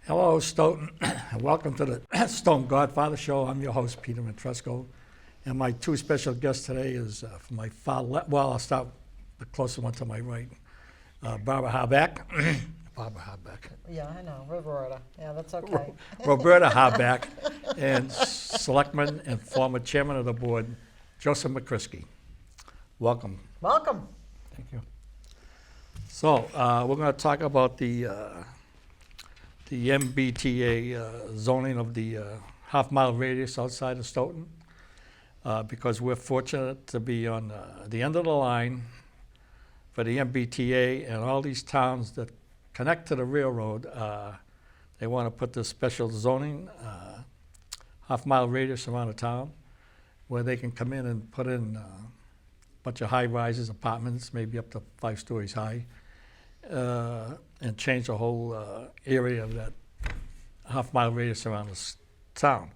Hello, Stoughton. Welcome to the Stoughton Godfather Show. I'm your host, Peter Matresco. And my two special guests today is from my far left. Well, I'll start the closer one to my right. Barbara Harback. Barbara Harback. Yeah, I know, Roberta. Yeah, that's okay. Roberta Harback. And Selectman and former Chairman of the Board, Joseph Mokrisky. Welcome. Welcome. Thank you. So we're going to talk about the MBTA zoning of the half-mile radius outside of Stoughton, because we're fortunate to be on the end of the line for the MBTA, and all these towns that connect to the railroad, they want to put this special zoning half-mile radius around the town where they can come in and put in a bunch of high-rises, apartments, maybe up to 5 stories high, and change the whole area of that half-mile radius around the town.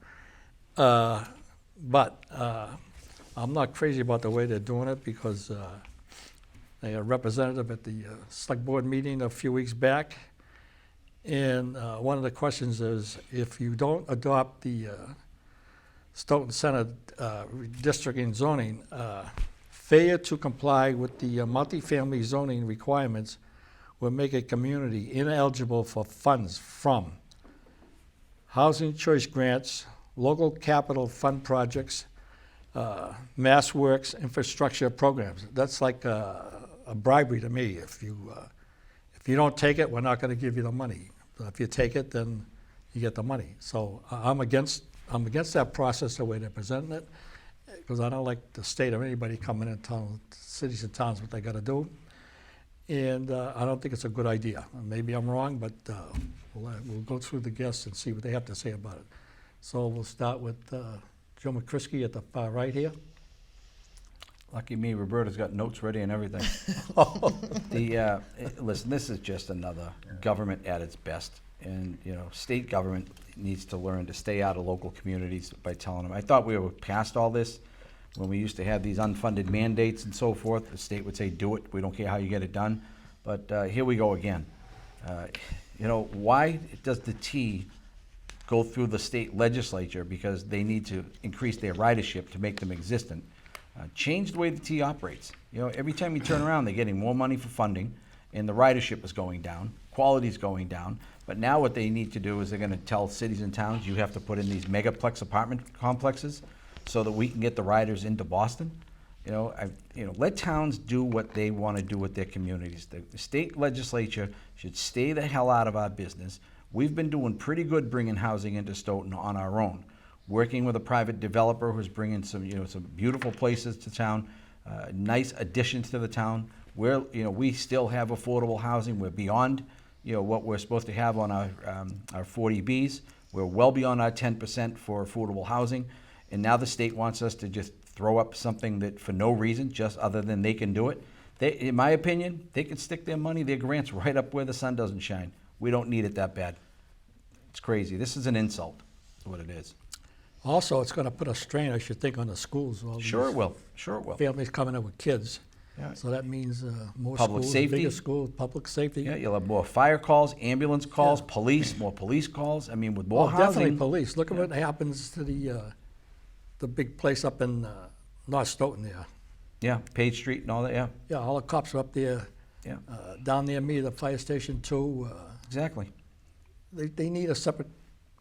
But I'm not crazy about the way they're doing it, because they had a representative at the select board meeting a few weeks back, and one of the questions is, if you don't adopt the Stoughton Center redistricting zoning, failure to comply with the multifamily zoning requirements will make a community ineligible for funds from housing choice grants, local capital fund projects, mass works, infrastructure programs. That's like a bribery to me. If you don't take it, we're not going to give you the money. But if you take it, then you get the money. So I'm against that process, the way they're presenting it, because I don't like the state of anybody coming in telling cities and towns what they got to do. And I don't think it's a good idea. Maybe I'm wrong, but we'll go through the guests and see what they have to say about it. So we'll start with Joe Mokrisky at the far right here. Lucky me, Roberta's got notes ready and everything. Listen, this is just another government at its best. And, state government needs to learn to stay out of local communities by telling them. I thought we were past all this. When we used to have these unfunded mandates and so forth, the state would say, do it. We don't care how you get it done. But here we go again. Why does the T go through the state legislature? Because they need to increase their ridership to make them existent. Change the way the T operates. Every time you turn around, they're getting more money for funding, and the ridership is going down, quality is going down. But now what they need to do is they're going to tell cities and towns, you have to put in these megaplex apartment complexes so that we can get the riders into Boston. Let towns do what they want to do with their communities. The state legislature should stay the hell out of our business. We've been doing pretty good bringing housing into Stoughton on our own, working with a private developer who's bringing some beautiful places to town, nice additions to the town. We still have affordable housing. We're beyond what we're supposed to have on our 40Bs. We're well beyond our 10% for affordable housing. And now the state wants us to just throw up something that for no reason, just other than they can do it. In my opinion, they can stick their money, their grants right up where the sun doesn't shine. We don't need it that bad. It's crazy. This is an insult, is what it is. Also, it's going to put a strain, I should think, on the schools. Sure it will. Sure it will. Families coming in with kids. Yeah. So that means more Public schools, safety. bigger schools, public safety. Yeah, you'll have more fire calls, ambulance calls, more police calls. I mean, with more housing. Definitely police. Look at what happens to the big place up in North Stoughton there. Yeah, Page Street and all that, yeah. Yeah, all the cops are up there. Yeah. Down near me, the fire station too. Exactly. They need a separate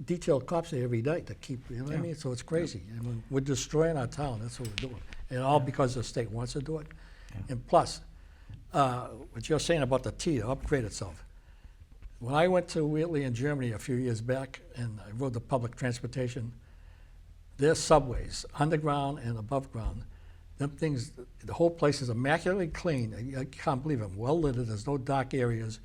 detailed cops there every day to keep, what I mean? So it's crazy. And we're destroying our town, that's what we're doing. And all because the state wants to do it. Yeah. And plus, what you're saying about the T, to upgrade itself. When I went to Wheatley in Germany a few years back, and I rode the public transportation, their subways, underground and above ground, them things, the whole place is immaculately clean. I can't believe it. Well lit, there's no dark areas,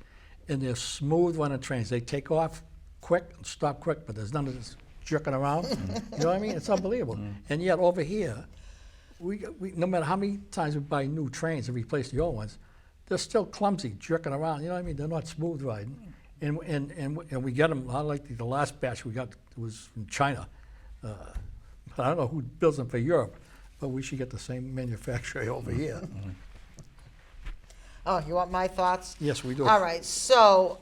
and they're smooth running trains. They take off quick and stop quick, but there's none of this jerking around. You know what I mean? It's unbelievable. And yet over here, we no matter how many times we buy new trains and replace the old ones, they're still clumsy, jerking around. You know what I mean? They're not smooth riding. And we get them, not like the last batch we got was from China. I don't know who builds them for Europe, but we should get the same manufacturer over here. Oh, you want my thoughts? Yes, we do. All right, so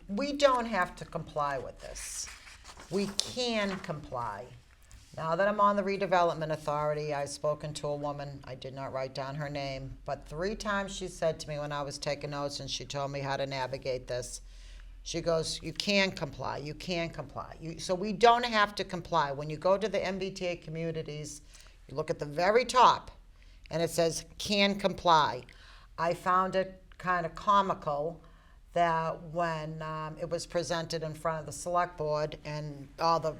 we don't have to comply with this. We can comply. Now that I'm on the redevelopment authority, I've spoken to a woman, I did not write down her name, but 3 times she said to me when I was taking notes and she told me how to navigate this, she goes, you can comply, you can comply. So we don't have to comply. When you go to the MBTA communities, you look at the very top and it says can comply. I found it kind of comical that when it was presented in front of the select board and all the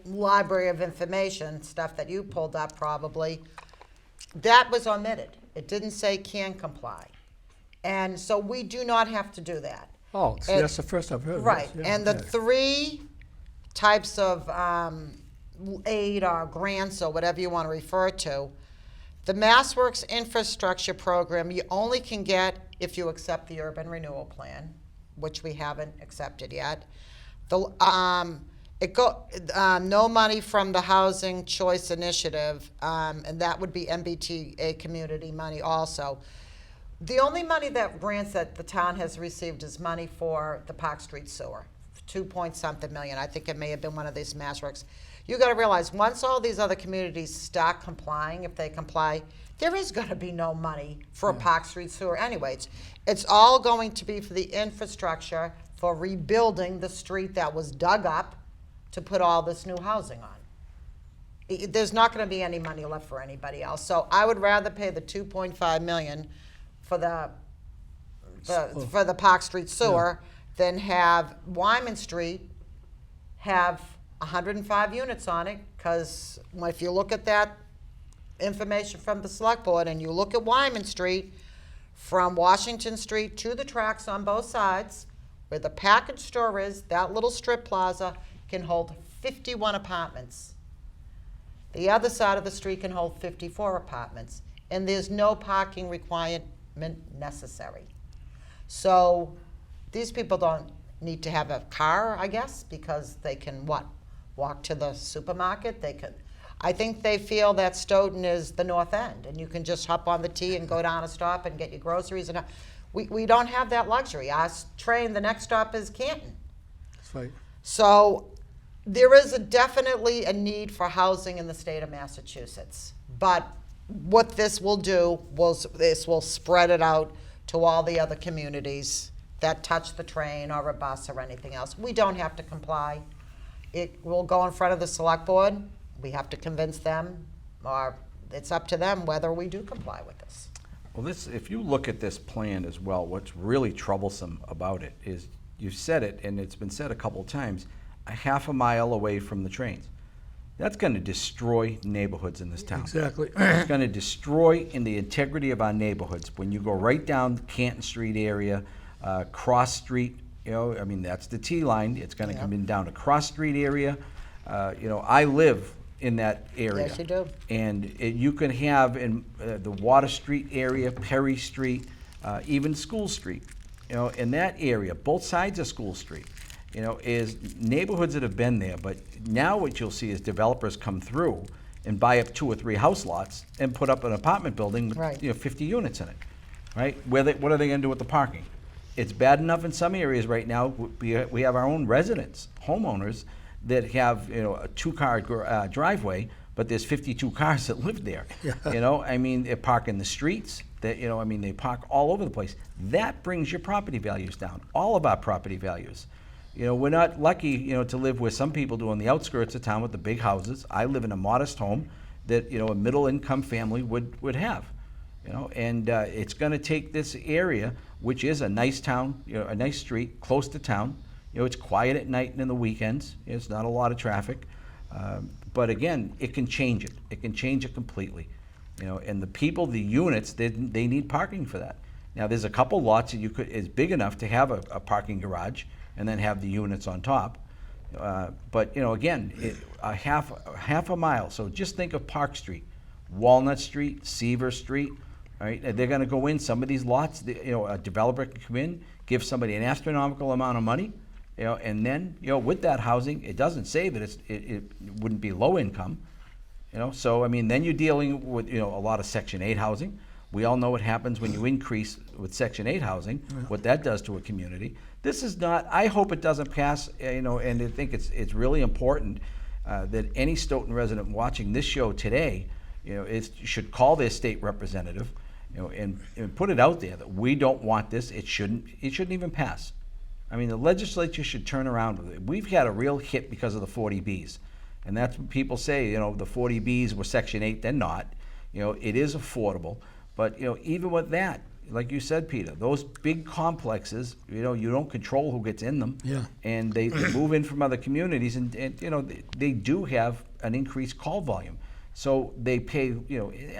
library of information, stuff that you pulled up probably, that was omitted. It didn't say can comply. And so we do not have to do that. Oh, see, that's the first I've heard of this. Right, Yeah, and the yeah. 3 types of aid or grants or whatever you want to refer to, the MassWorks infrastructure program you only can get if you accept the urban renewal plan, which we haven't accepted yet. No money from the Housing Choice Initiative, and that would be MBTA community money also. The only money that grants that the town has received is money for the Park Street sewer, 2-point-something million. I think it may have been one of these MassWorks. You got to realize once all these other communities start complying, if they comply, there is going to be no money for a Park Street sewer anyways. It's all going to be for the infrastructure for rebuilding the street that was dug up to put all this new housing on. There's not going to be any money left for anybody else. So I would rather pay the 2.5 million for the Park Street sewer than have Wyman Street have 105 units on it, because if you look at that information from the select board and you look at Wyman Street, from Washington Street to the tracks on both sides, where the package store is, that little strip plaza can hold 51 apartments. The other side of the street can hold 54 apartments, and there's no parking requirement necessary. So these people don't need to have a car, I guess, because they can walk to the supermarket. I think they feel that Stoughton is the north end, and you can just hop on the T and go down a stop and get your groceries. And we don't have that luxury. Our train, the next stop is Canton. That's right. So there is definitely a need for housing in the state of Massachusetts. But what this will do, this will spread it out to all the other communities that touch the train or a bus or anything else. We don't have to comply. It will go in front of the select board. We have to convince them, or it's up to them whether we do comply with this. Well, if you look at this plan as well, what's really troublesome about it is, you said it, and it's been said a couple of times, a half a mile away from the trains. That's going to destroy neighborhoods in this town. Exactly. It's going to destroy in the integrity of our neighborhoods. When you go right down Canton Street area, Cross Street, that's the T line. It's going to come in down to Cross Street area. I live in that area. Yes, you do. And you can have in the Water Street area, Perry Street, even School Street. In that area, both sides of School Street, is neighborhoods that have been there. But now what you'll see is developers come through and buy up 2 or 3 house lots and put up an apartment building with Right. 50 units in it, right? What are they going to do with the parking? It's bad enough in some areas right now. We have our own residents, homeowners, that have a 2-car driveway, but there's 52 cars that live there. They park in the streets. They park all over the place. That brings your property values down. All of our property values. We're not lucky, to live where some people do on the outskirts of town with the big houses. I live in a modest home that a middle-income family would have. And it's going to take this area, which is a nice town, a nice street close to town. It's quiet at night and in the weekends. It's not a lot of traffic. But again, it can change it. It can change it completely. And the people, the units, they need parking for that. Now, there's a couple lots that is big enough to have a parking garage and then have the units on top. But again, a half a mile. So just think of Park Street, Walnut Street, Seaver Street. Right? They're going to go in some of these lots. A developer can come in, give somebody an astronomical amount of money. And then, with that housing, it doesn't say that it wouldn't be low income, so, then you're dealing with, a lot of Section 8 housing, We all know what happens when you increase with Section 8 housing, what that does to a community. This is not, I hope it doesn't pass, and I think it's really important that any Stoughton resident watching this show today, should call their state representative, and put it out there that we don't want this. It shouldn't even pass. I mean, the legislature should turn around with it. We've had a real hit because of the 40Bs. And that's what people say, the 40Bs were Section 8, they're not. It is affordable. But, even with that, like you said, Peter, those big complexes, you don't control who gets in them. Yeah. And they move in from other communities, and they do have an increased call volume. So they pay,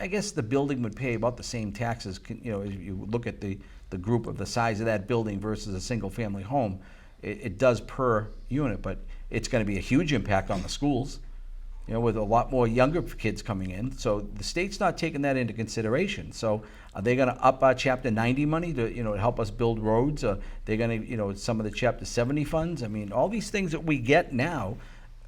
I guess the building would pay about the same taxes, if you look at the group of the size of that building versus a single family home. It does per unit, but it's going to be a huge impact on the schools, with a lot more younger kids coming in. So the state's not taking that into consideration. So are they going to up our Chapter 90 money to, help us build roads? Or they're going to, some of the Chapter 70 funds? I mean, all these things that we get now,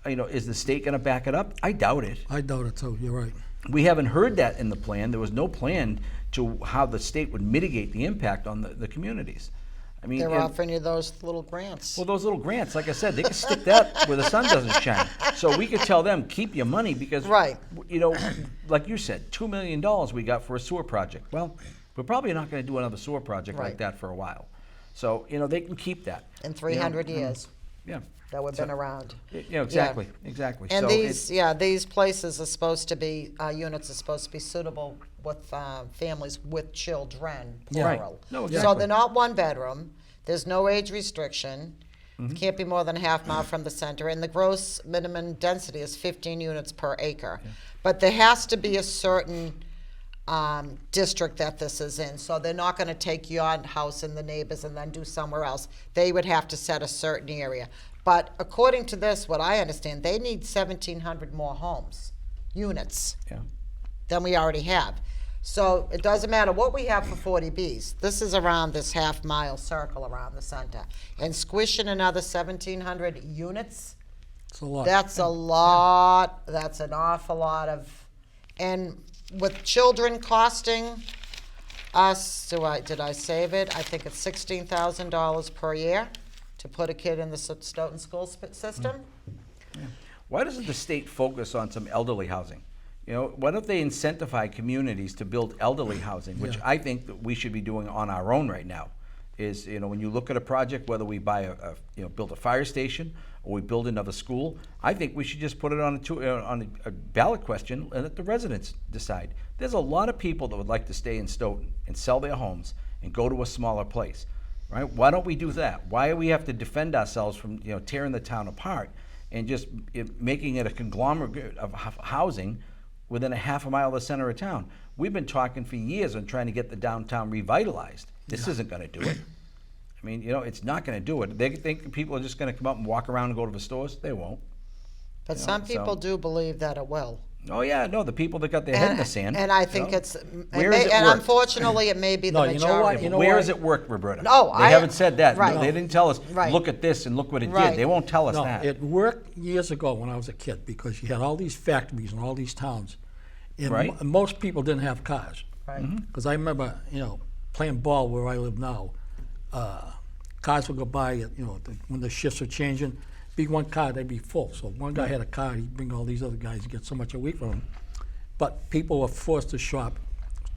is the state going to back it up? I doubt it. I doubt it too, you're right. We haven't heard that in the plan. There was no plan to how the state would mitigate the impact on the communities. I mean, They're offering you those little grants. well, those little grants, like I said, they can stick that where the sun doesn't shine. So we could tell them, keep your money, because, Right. like you said, $2 million we got for a sewer project. Well, we're probably not going to do another sewer project Right. like that for a while. So, they can keep that. In 300 years Yeah. that we've been around. Exactly. And So these places are supposed to be, units are supposed to be suitable with families with children, Yeah. plural. Right. No, So exactly. they're not one bedroom, there's no age restriction, can't be more than a half mile from the center, and the gross minimum density is 15 units per acre. But there has to be a certain district that this is in, so they're not gonna take your house and the neighbors and then do somewhere else. They would have to set a certain area. But according to this, what I understand, they need 1,700 more homes, units, yeah. than we already have. So it doesn't matter what we have for 40Bs. This is around this half-mile circle around the center. And squishing another 1,700 units, It's a lot. that's a lot, that's an awful lot of, and with children costing us, did I save it? I think it's $16,000 per year to put a kid in the Stoughton school system. Why doesn't the state focus on some elderly housing? Why don't they incentivize communities to build elderly housing, which Yeah. I think that we should be doing on our own right now? Is, when you look at a project, whether we buy build a fire station or we build another school, I think we should just put it on a ballot question and let the residents decide. There's a lot of people that would like to stay in Stoughton and sell their homes and go to a smaller place, right? Why don't we do that? Why do we have to defend ourselves from tearing the town apart and just making it a conglomerate of housing within a half a mile of the center of town? We've been talking for years on trying to get the downtown revitalized. This isn't going to do it. I mean, it's not going to do it. They think people are just going to come up and walk around and go to the stores. They won't. But Yeah, some so- people do believe that it will. Oh yeah, no, the people that got their head in the sand. And I think it's, Where has it and worked? unfortunately, it may be the No, you know what? majority. You know Where what? has it worked, Roberta? No, they haven't said that. right. No, they didn't tell us. Right. Look at this and look what it Right. did. They won't tell us No, that. it worked years ago when I was a kid because you had all these factories in all these towns. And Right. most people didn't have cars. Right. Because I remember, playing ball where I live now. Cars would go by, when the shifts were changing. Be one car, they'd be full. So one guy had a car, he'd bring all these other guys and get so much a week from him. But people were forced to shop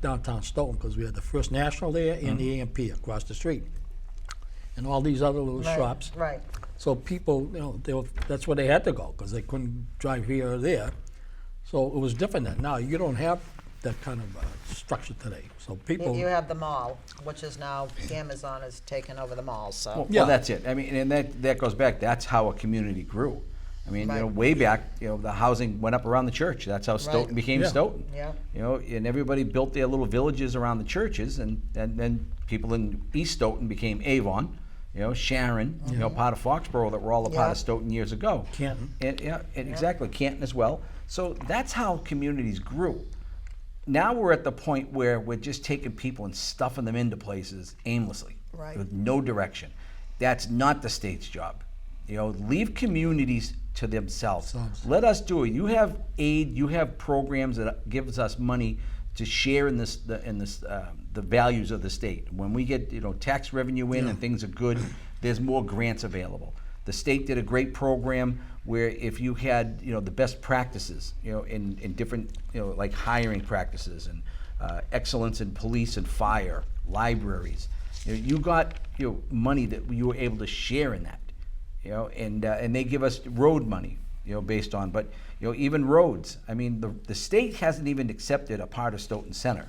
downtown Stoughton because we had the First National there and the AMP across the street. And all these other little Right, shops. Right. So people, that's where they had to go because they couldn't drive here or there. So it was different then. Now you don't have that kind of structure today. So people, You have the mall, which is now, Amazon has taken over the mall, so. Well, that's it. I mean, and that goes back. That's how a community grew. I mean, Right. way back, the housing went up around the church. That's how Stoughton Right. became Yeah. Stoughton. Yeah. And everybody built their little villages around the churches, and then people in East Stoughton became Avon, Sharon, part of Foxborough that were all a part Yeah. of Stoughton years ago. Canton. And exactly, Canton as well. So that's how communities grew. Now we're at the point where we're just taking people and stuffing them into places aimlessly, Right. with no direction. That's not the state's job. Leave communities to themselves. Sounds- Let us do it. You have aid, you have programs that gives us money to share in the values of the state. When we get tax revenue in and things are good, there's more grants available. The state did a great program where if you had the best practices in different like hiring practices and excellence in police and fire, libraries, you got money that you were able to share in that, and they give us road money based on, but even roads. I mean, the state hasn't even accepted a part of Stoughton Center.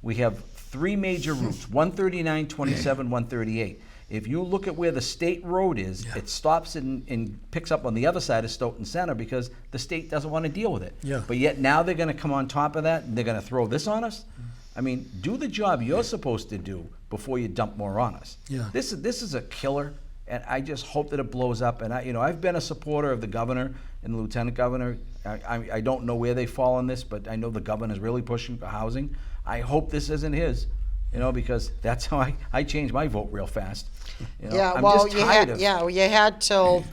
We have 3 major routes: 139, 27, 138. If you look at where the state road is, it stops and picks up on the other side of Stoughton Center because the state doesn't want to deal with it. Yeah. But yet now they're going to come on top of that and they're going to throw this on us. I mean, do the job you're supposed to do before you dump more on us. Yeah. This is a killer, and I just hope that it blows up. And I've been a supporter of the governor and the lieutenant governor. I don't know where they fall on this, but I know the governor's really pushing for housing. I hope this isn't his, because that's how I change my vote real fast. Yeah, I'm well, just tired of. you had till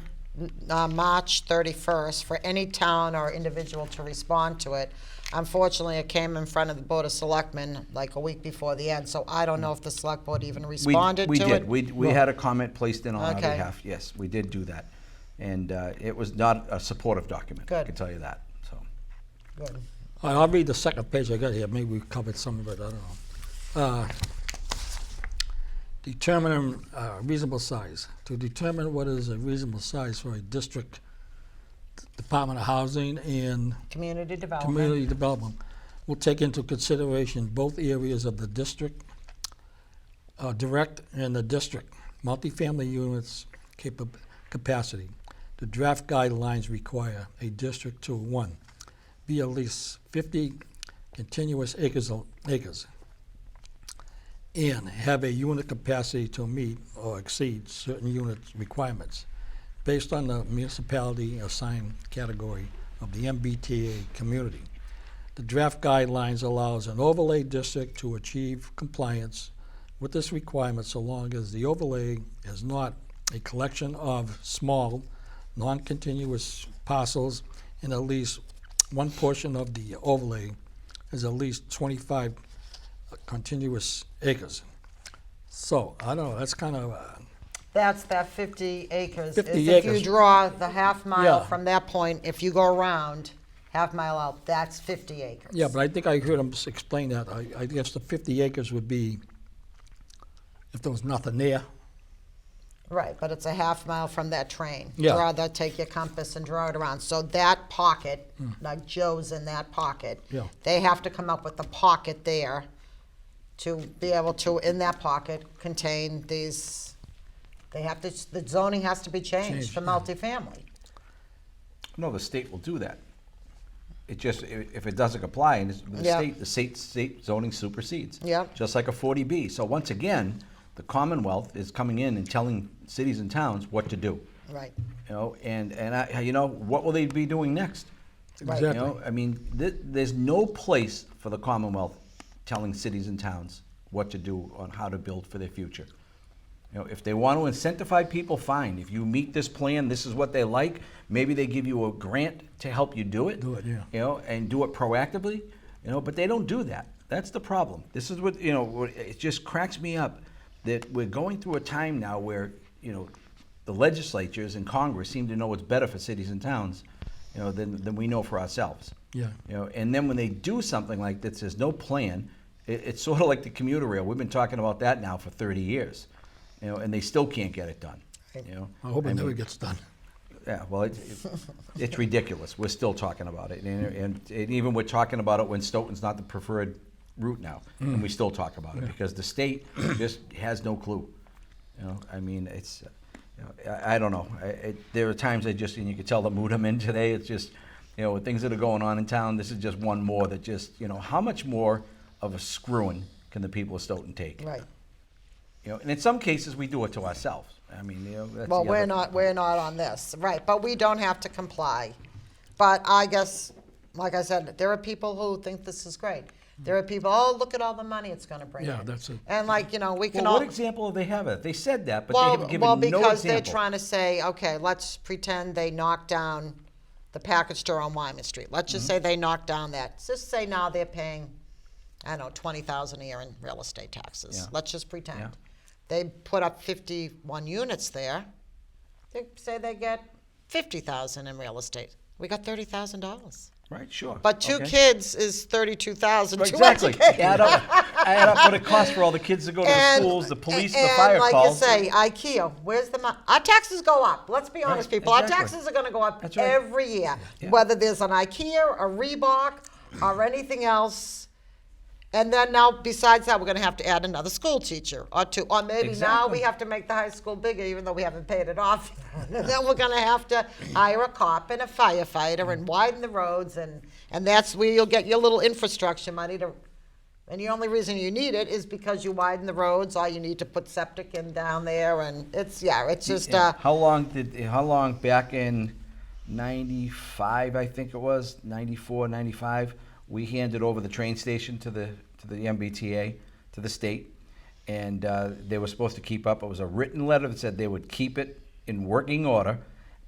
March 31st for any town or individual to respond to it. Unfortunately, it came in front of the Board of Selectmen like a week before the end, so I don't know if the Select Board even responded we to did. it. We had a comment placed in on our Okay. behalf. Yes, we did do that. And it was not a supportive document, I Good. can tell you that. So, Good. I'll read the second page I got here. Maybe we covered some of it, I don't know. Determining reasonable size. To determine what is a reasonable size for a district, Department of Housing and Community development. Community Development will take into consideration both areas of the district, direct and the district, multifamily units capacity. The draft guidelines require a district to 1, be at least 50 continuous acres, and have a unit capacity to meet or exceed certain unit requirements based on the municipality assigned category of the MBTA community. The draft guidelines allows an overlay district to achieve compliance with this requirement so long as the overlay is not a collection of small, non-continuous parcels, and at least one portion of the overlay is at least 25 continuous acres. So, I don't know, that's kind of, That's that 50 acres. 50 is if you acres. draw the half mile Yeah. from that point, if you go around, half mile out, that's 50 acres. yeah, but I think I heard him explain that. I guess the 50 acres would be if there was nothing there. Right, but it's a half mile from that train. Yeah. Take your compass and draw it around. So that pocket, like Joe's in that pocket, Yeah. they have to come up with a pocket there to be able to, in that pocket, contain these, the zoning has to be changed for yeah. multifamily. no, the state will do that. It just, if it doesn't comply, and Yeah. the state zoning supersedes. Yep. Just like a 40B. So once again, the Commonwealth is coming in and telling cities and towns what to do. Right. And what will they be doing next? Right. Exactly. I mean, there's no place for the Commonwealth telling cities and towns what to do on how to build for their future. If they want to incentivize people, fine. If you meet this plan, this is what they like. Maybe they give you a grant to help you do it. Do it, yeah. And do it proactively. But they don't do that. That's the problem. This is what it just cracks me up that we're going through a time now where the legislatures and Congress seem to know what's better for cities and towns, than we know for ourselves. Yeah. And then when they do something like this, there's no plan. It's sort of like the commuter rail. We've been talking about that now for 30 years, and they still can't get it done. I hope it never mean, gets done. Yeah, well, it's ridiculous. We're still talking about it, and even we're talking about it when Stoughton's not the preferred route now, and we still talk about it because the state just has no clue. I mean, it's. I don't know. There are times and you can tell the mood I'm in today. It's just, with things that are going on in town, this is just one more that just, how much more of a screwing can the people of Stoughton take? Right. And in some cases we do it to ourselves. I mean, that's Well, the we're other- not on this, right, but we don't have to comply. But I guess, like I said, there are people who think this is great. There are people, oh, look at all the money it's gonna bring in. Yeah, that's it. And we can Well, all. what example do they have of it? They said that, but they Well, haven't given no because they're example. trying to say, okay, let's pretend they knocked down the package store on Wyman Street. Let's just say they knocked down that. Just say now they're paying I don't know, 20,000 a year in real estate taxes. Yeah. Let's just pretend. Yeah. They put up 51 units there. They say they get 50,000 in real estate. We got $30,000. Right, sure. But two Okay. kids is 32,000. Right, to exactly. educate. Add up what it costs for all the kids to go to the schools, the police, the fire and like calls. you say, IKEA, where's the money? Our taxes go up. Let's be honest, Right, people. Our exactly. taxes are going to go up That's right. every year, Yeah. whether there's an IKEA, a Reebok, or anything else. And then now, besides that, we're going to have to add another school teacher or two. Or maybe now we Exactly. have to make the high school bigger, even though we haven't paid it off. And then we're going to have to hire a cop and a firefighter and widen the roads. And that's where you'll get your little infrastructure money to. And the only reason you need it is because you widen the roads, or you need to put septic in down there. And it's just. Yeah. How long back in 95, I think it was, 94, 95, we handed over the train station to the MBTA, to the state, and they were supposed to keep up. It was a written letter that said they would keep it in working order,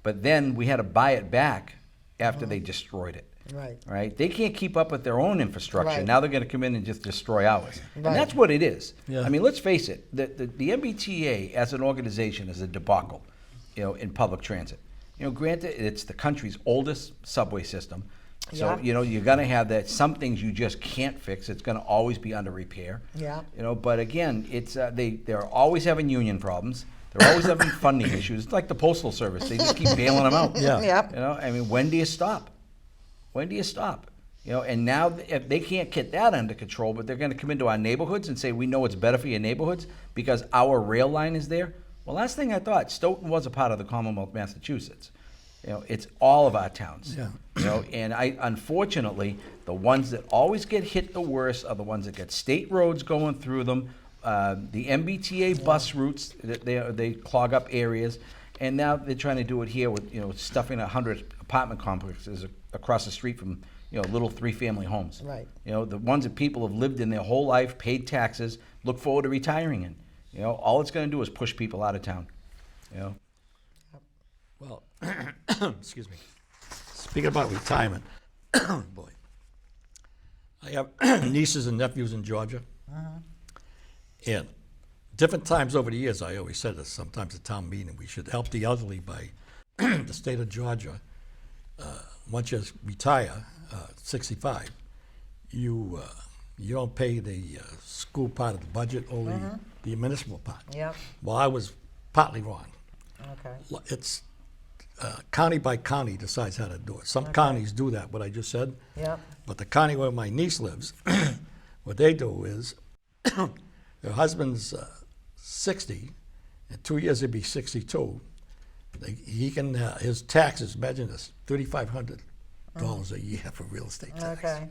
but then we had to buy it back after they destroyed it. Right. Right? They can't keep up with their own infrastructure. Right. Now they're going to come in and just destroy ours. Right. And that's what it is. Yeah. I mean, let's face it. The MBTA as an organization is a debacle, in public transit. Granted, it's the country's oldest subway system. So, Yeah. you're going to have that. Some things you just can't fix. It's going to always be under repair. Yeah. But again, it's they're always having union problems. They're always having funding issues. It's like the Postal Service. They just keep bailing them out. Yeah. Yep. I mean, when do you stop? When do you stop? And now if they can't get that under control, but they're going to come into our neighborhoods and say, we know it's better for your neighborhoods because our rail line is there. Well, last thing I thought, Stoughton was a part of the Commonwealth of Massachusetts. It's all of our towns. Yeah. And unfortunately, the ones that always get hit the worst are the ones that get state roads going through them, the MBTA bus routes, they clog up areas, and now they're trying to do it here with, stuffing 100 apartment complexes across the street from, little 3-family homes. Right. The ones that people have lived in their whole life, paid taxes, look forward to retiring in. All it's going to do is push people out of town. Well, excuse me. Speaking about retirement, boy, I have nieces and nephews in Georgia, and different times over the years, I always said this. Sometimes at town meeting, we should help the elderly by the state of Georgia. Once you retire, 65, you don't pay the school part of the budget, only the municipal part. Yep. Well, I was partly wrong. Okay. It's county by county decides how to do it. Some counties do that, what I just said. Yep. But the county where my niece lives, what they do is, her husband's 60, in 2 years he'll be 62. He can, his taxes, imagine this, $3,500 a year for real estate tax. Okay.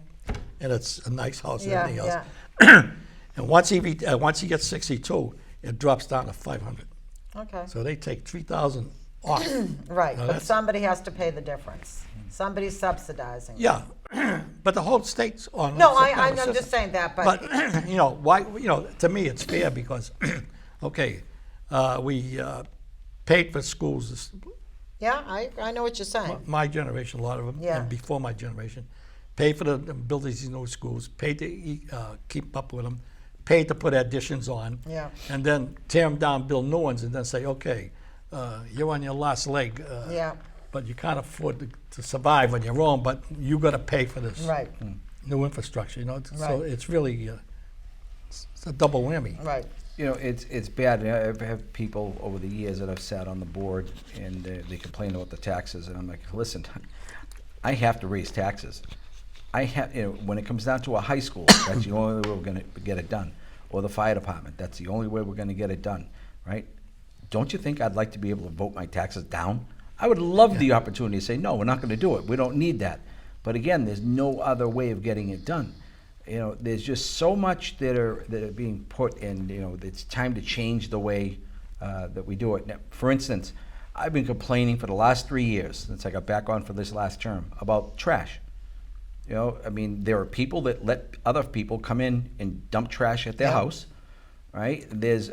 And it's a nice house and Yeah, everything else. yeah. And once he gets 62, it drops down to 500. Okay. So they take 3,000 off. Right, Now but that's- somebody has to pay the difference. Somebody's subsidizing. Yeah, but the whole state's on. No, some kind I'm of just system. saying that, but, But why? To me, it's fair because, okay, we paid for schools. yeah, I know what you're saying. My generation, a lot of them, Yeah. and before my generation, paid for the build these new schools, paid to keep up with them, paid to put additions on, Yeah. and then tear them down, build new ones, and then say, okay, you're on your last leg. Yeah. But you can't afford to survive on your own, but you got to pay for this Right, new infrastructure, So Right. it's really, it's a double whammy. right. It's bad. I've had people over the years that I've sat on the board and they complain about the taxes, and I'm like, listen, I have to raise taxes. I have, when it comes down to a high school, that's the only way we're going to get it done, or the fire department, that's the only way we're going to get it done, right? Don't you think I'd like to be able to vote my taxes down? I would love the opportunity to say, no, we're not going to do it. We don't need that. But again, there's no other way of getting it done. There's just so much that are being put in. It's time to change the way that we do it. Now, for instance, I've been complaining for the last 3 years since I got back on for this last term about trash. There are people that let other people come in and dump trash at their house, right? There's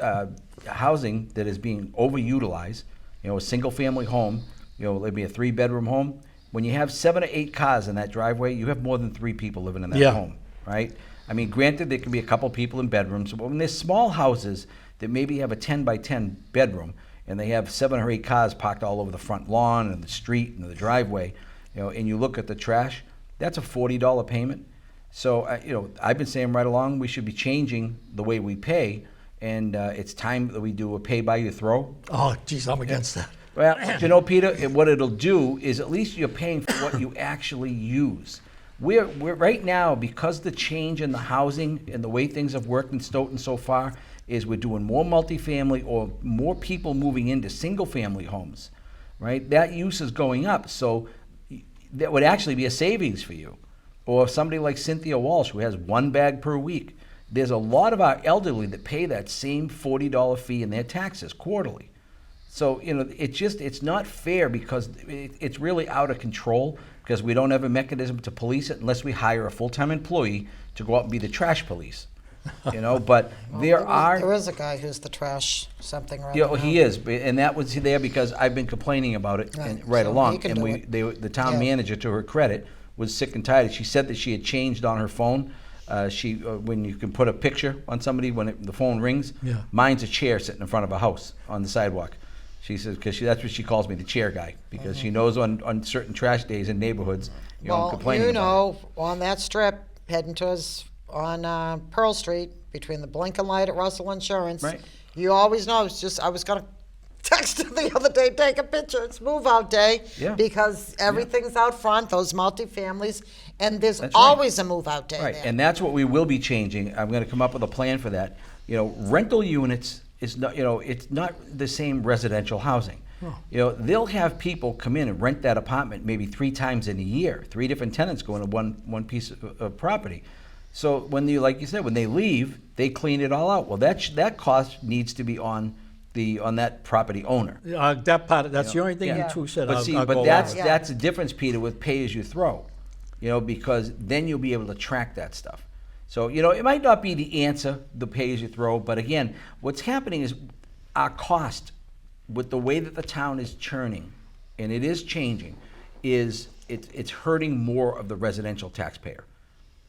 housing that is being overutilized. A single-family home, maybe a 3-bedroom home. When you have 7 or 8 cars in that driveway, you have more than 3 people living in that Yeah. home, right? I mean, granted, there can be a couple people in bedrooms, but when there's small houses that maybe have a 10 by 10 bedroom, and they have 7 or 8 cars parked all over the front lawn and the street and the driveway, and you look at the trash, that's a $40 payment. So, I've been saying right along, we should be changing the way we pay, and it's time that we do a pay by you throw. Oh, geez, I'm against that. Well, Peter, what it'll do is at least you're paying for what you actually use. We're right now, because the change in the housing and the way things have worked in Stoughton so far, is we're doing more multifamily or more people moving into single-family homes, right? That use is going up, so that would actually be a savings for you. Or somebody like Cynthia Walsh, who has 1 bag per week. There's a lot of our elderly that pay that same $40 fee in their taxes quarterly. So, it's not fair because it's really out of control because we don't have a mechanism to police it unless we hire a full-time employee to go out and be the trash police. But Well, there is a guy who's the trash something right now. He is, and that was there because I've been complaining about it right So along. he can And do it. the town manager, to her credit, was sick and tired. She said that she had changed on her phone. When you can put a picture on somebody when the phone rings, mine's a chair sitting in front of a house on the sidewalk. She says, because that's what she calls me, the chair guy, because she knows on certain trash days in neighborhoods, I'm complaining about it. On that strip, heading towards on Pearl Street, between the blinking light at Russell Insurance, Right. you always know, I was going to text her the other day, take a picture, it's move out day, because everything's out front, those multifamilies, and there's That's right. always a move out day Right, there. and that's what we will be changing. I'm going to come up with a plan for that. Rental units is not, it's not the same residential housing. They'll have people come in and rent that apartment maybe 3 times in a year, 3 different tenants going to one piece of property. So when like you said, when they leave, they clean it all out. Well, that cost needs to be on that property owner. That part, that's the only thing you two said. But I'll see, go along that's with. the difference, Peter, with pay as you throw. Because then you'll be able to track that stuff. So, it might not be the answer, the pay as you throw, but again, what's happening is our cost with the way that the town is churning, and it is changing, is it's hurting more of the residential taxpayer,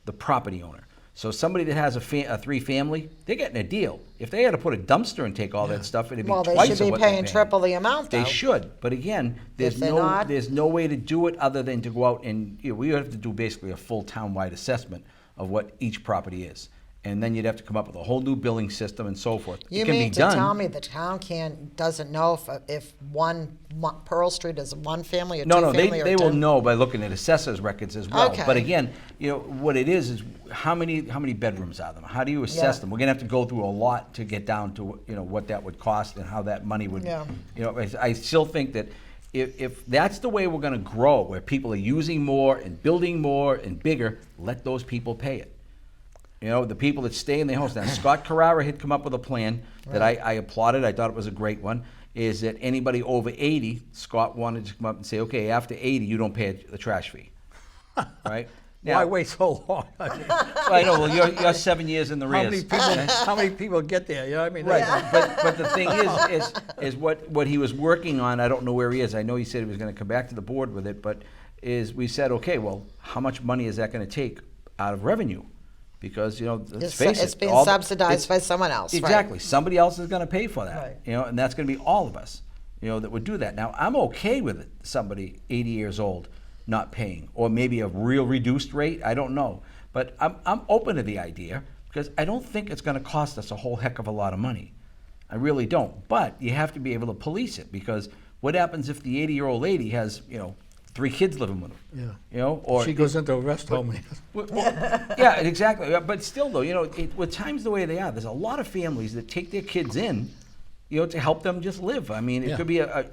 the property owner. So somebody that has a 3-family, they're getting a deal. If they had to put a dumpster and take all that stuff, it'd be Well, twice they of should be what they're paying triple the amount, though. They should, but again, If they're not- there's no way to do it other than to go out and, we would have to do basically a full town-wide assessment of what each property is. And then you'd have to come up with a whole new billing system and so forth. You It can mean be to done. tell me the town doesn't know if Pearl Street is 1 family or 2 No, family or they will 10? know by looking at assessors' records as well. Okay. But again, what it is how many bedrooms are there? How do you assess them? We're gonna have to go through a lot to get down to what that would cost and how that money would. I still think that if that's the way we're gonna grow, where people are using more and building more and bigger, let those people pay it. The people that stay in their homes. Now, Scott Carrara had come up with a plan that I applauded. I thought it was a great one. Is that anybody over 80, Scott wanted to come up and say, okay, after 80, you don't pay the trash fee, right? Why wait so long? I know. Well, you're 7 years in the rears. How many people get there? Right, but the thing is what he was working on. I don't know where he is. I know he said he was going to come back to the board with it, but we said, okay, well, how much money is that going to take out of revenue? Because let's face it, it's being subsidized by someone else. Exactly, Right. somebody else is going to pay for that. Right. And that's going to be all of us. That would do that. Now, I'm okay with it, somebody 80 years old not paying, or maybe a real reduced rate. I don't know, but I'm open to the idea because I don't think it's going to cost us a whole heck of a lot of money. I really don't. But you have to be able to police it because what happens if the 80-year-old lady has 3 kids living with them? Or she goes into a rest home. yeah, exactly. But still, though, with times the way they are, there's a lot of families that take their kids in, to help them just live. I mean, it could be a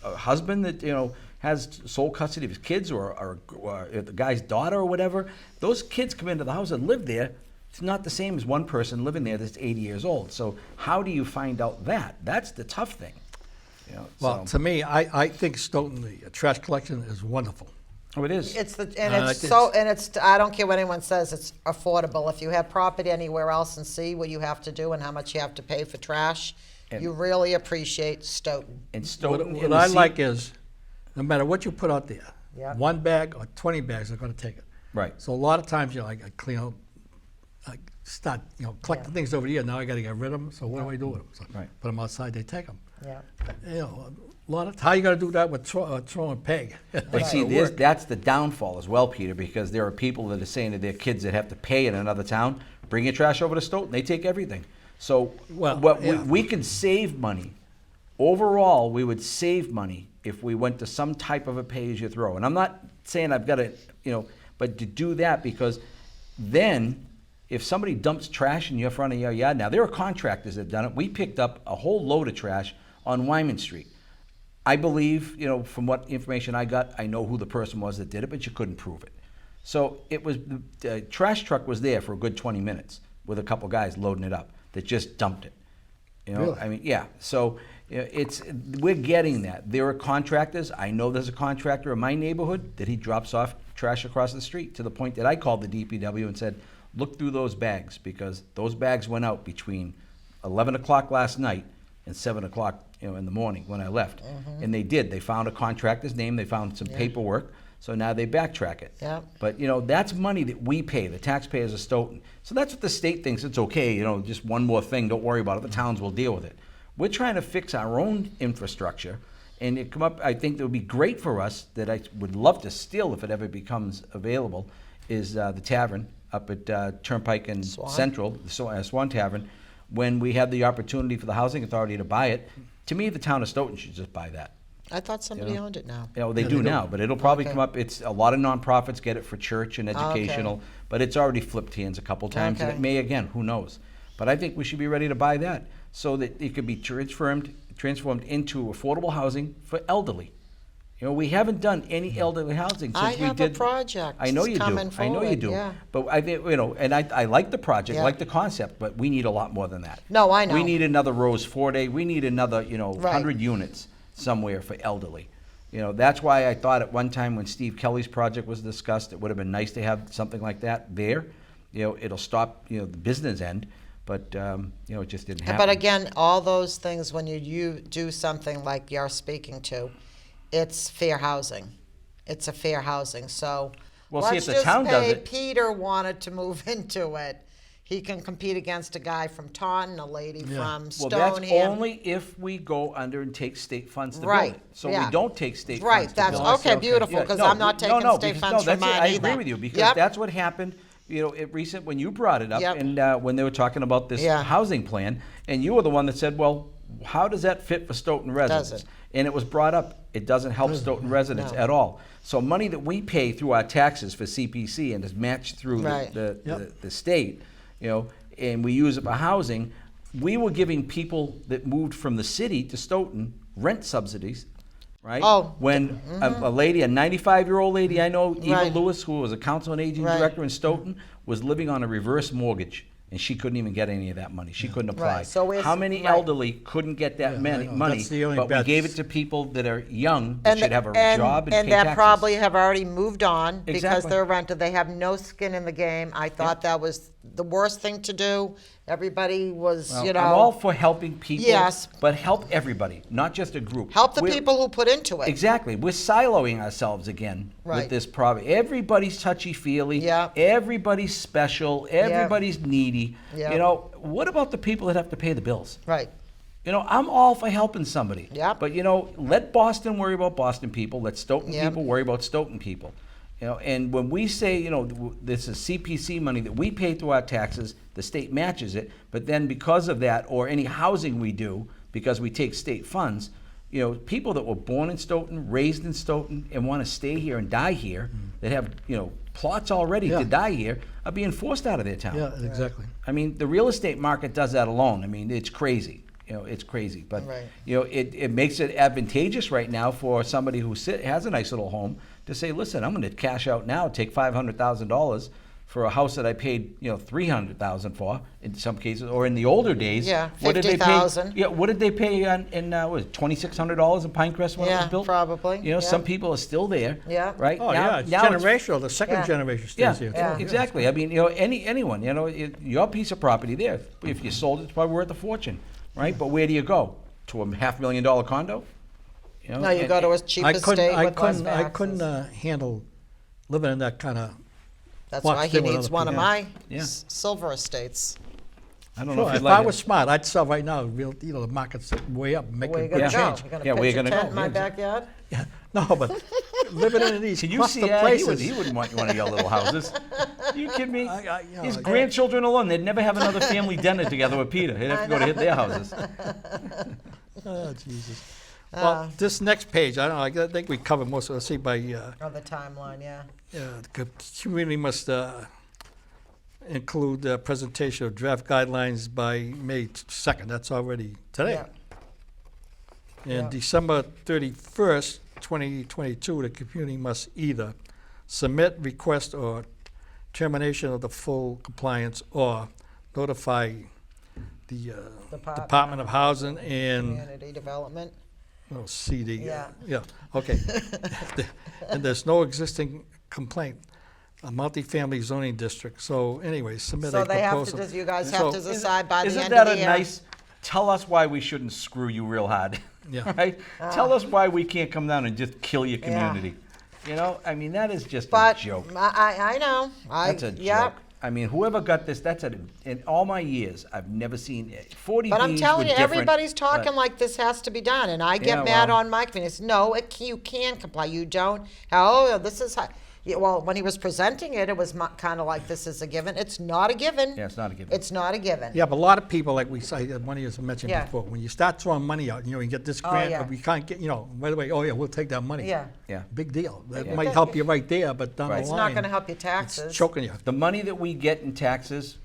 husband that has sole custody of his kids, or the guy's daughter or whatever. Those kids come into the house and live there. It's not the same as one person living there that's 80 years old. So how do you find out that? That's the tough thing. Well, to me, I think Stoughton, the trash collection is wonderful. Oh, it is. I don't care what anyone says, it's affordable. If you have property anywhere else and see what you have to do and how much you have to pay for trash, you really appreciate Stoughton. And Stoughton. What I like is, no matter what you put out there, Yep. 1 bag or 20 bags are going to take it. Right. So a lot of times, I clean out start, collecting things over here. Now I got to get rid of them. So what do I do with them? So Right. put them outside. They take them. Yeah. A lot of how you got to do that with throwing peg. But see, that's the downfall as well, Peter, because there are people that are saying to their kids that have to pay in another town, bring your trash over to Stoughton. They take everything. So we can save money. Overall, we would save money if we went to some type of a pay-as-you-throw. And I'm not saying I've got to, but to do that, because then if somebody dumps trash in your front of your yard, now there are contractors that have done it. We picked up a whole load of trash on Wyman Street. I believe, from what information I got, I know who the person was that did it, but you couldn't prove it. So it was, the trash truck was there for a good 20 minutes with a couple guys loading it up that just dumped it. Really? I mean, yeah. So we're getting that. There are contractors. I know there's a contractor in my neighborhood that he drops off trash across the street, to the point that I called the DPW and said, look through those bags, because those bags went out between 11 o'clock last night and 7 o'clock in the morning when I left. And they did. They found a contractor's name. They found some paperwork. So now they backtrack it. Yeah. But, that's money that we pay, the taxpayers of Stoughton. So that's what the state thinks. It's okay, just one more thing. Don't worry about it. The towns will deal with it. We're trying to fix our own infrastructure. And it come up, I think it would be great for us, that I would love to steal if it ever becomes available, is the tavern up at Turnpike and Swan. Central, the Swan Tavern. When we had the opportunity for the Housing Authority to buy it, to me, the town of Stoughton should just buy that. I thought somebody owned it now. They Yeah, do they now, but it'll probably Okay. come up. It's a lot of nonprofits get it for church and educational, but it's already flipped hands a couple times, and Okay. it may again. Who knows? But I think we should be ready to buy that so that it could be transformed into affordable housing for elderly. We haven't done any elderly housing since I we have a did. project I know you do. coming I know you forward, do. yeah. But I think and I like the project, Yeah. like the concept, but we need a lot more than that. No, I know. We need another Rose 4-day. We need another, Right. 100 units somewhere for elderly. That's why I thought at one time when Steve Kelly's project was discussed, it would have been nice to have something like that there. It'll stop, the business end, but, it just didn't happen. But again, all those things, when you do something like you're speaking to, it's fair housing. It's a fair housing. So Well, see, let's if the town just does say it- Peter wanted to move into it. He can compete against a guy from Taunton, a lady Yeah. from Well, that's Stoneham. only if we go under and take state funds to build Right, it. So yeah. we don't take state Right, funds to that's build it. okay, beautiful, Yeah, because no, I'm not taking state because- funds from that's it. mine I either. agree with you, because Yep. that's what happened, when you brought it up, Yep. and when they were talking about this Yeah. housing plan, and you were the one that said, well, how does that fit for Stoughton residents? Doesn't. And it was brought up, it doesn't help Stoughton residents No. at all. So money that we pay through our taxes for CPC and is matched through Right. the state, and we use it for housing, we were giving people that moved from the city to Stoughton rent subsidies, right? Oh, When a lady, a 95-year-old lady I know, Eva Right. Lewis, who was a council on aging Right. director in Stoughton, was living on a reverse mortgage, and she couldn't even get any of that money. She couldn't apply. Right, so it's- How many right. elderly couldn't get that Yeah, I money? know. That's the only But we bet. gave it to people that are young, that should have a job and pay that taxes. probably have already moved on because Exactly. they're rented. They have no skin in the game. I thought that was the worst thing to do. Everybody was, Well, I'm all know, for helping people, Yes. but help everybody, not just a group. help the We're- people who put into it. Exactly. We're siloing ourselves again with Right. this problem. Everybody's touchy-feely. Yeah. Everybody's special. Everybody's needy. Yeah. What about the people that have to pay the bills? Right. I'm all for helping somebody. Yep. But, let Boston worry about Boston people. Let Stoughton Yep. people worry about Stoughton people. And when we say, this is CPC money that we pay through our taxes, the state matches it, but then because of that, or any housing we do, because we take state funds, people that were born in Stoughton, raised in Stoughton, and want to stay here and die here, that have, plots already Yeah. to die here, are being forced out of their town. Yeah, exactly. I mean, the real estate market does that alone. I mean, it's crazy. It's crazy. But, Right. it makes it advantageous right now for somebody who has a nice little home to say, listen, I'm going to cash out now, take $500,000 for a house that I paid, $300,000 for in some cases, or in the older days. Yeah, what did they pay? $50,000. Yeah, what did they pay in what was it, $2,600 in Pinecrest when it was Yeah, built? probably, yeah. Some people are still there. Yeah. Right? Oh, Now- yeah, it's now generational. The second Yeah. generation yeah, stays here. Yeah. too. exactly. I mean, anyone, your piece of property there, if you sold it, it's probably worth a fortune, right? But where do you go? To a $500,000 condo? No, you go to a cheap estate with less I couldn't taxes. handle living in that kind of That's Well, why he stay with needs other one of people. my Yeah. silver estates. I don't know Sure, if if you'd I like was it. smart, I'd sell right now. The market's way up, make Where a you good gonna go? change. You gonna Yeah, where you pitch a gonna tent go? in my Yeah, exactly. backyard? Yeah, no, but living in these Can you cluster see? He places. wouldn't want one of your little houses. You kidding me? You know, His grandchildren alone, they'd never have another family dinner together with Peter. He'd have to go to hit their houses. Oh, Jesus. Well, this next page, I don't know, I think we covered most of it. See, by, Oh, the timeline, yeah. the community must include the presentation of draft guidelines by May 2nd. That's already today. Yeah. And Yeah. December 31st, 2022, the community must either submit, request, or termination of the full compliance, or notify the Department of Housing and, Community development. oh, CD. Yeah. Yeah, okay. And there's no existing complaint, a multifamily zoning district. So anyway, submit a So they have proposal. you guys So- have to decide by the Isn't end that of the a year. nice? Tell us why we shouldn't screw you real hard. Yeah. Right? Tell us why we can't come down and just kill your Ah. Yeah. community. You know, I mean, that is just But a joke. I know. That's a yeah. joke. I mean, whoever got this, in all my years, I've never seen it. 40 But I'm Bs telling were you, different, everybody's talking but- like this has to be done, and I get Yeah, mad well- on Mike. And it's no, you can comply. You don't. Oh, this is how. Yeah, well, when he was presenting it, it was kind of like this is a given. It's not a given. Yeah, it's not a given. It's not a given. Yeah, but a lot of people, like we say, one of you mentioned Yeah. before, when you start throwing money out, you get this Oh, grant, yeah. but we can't get, by the way, oh yeah, we'll take that money. Yeah. Yeah. Big deal. That Yeah. might help you right there, but down Right. the It's line. not going to help your It's taxes. choking you. The money that we get in taxes,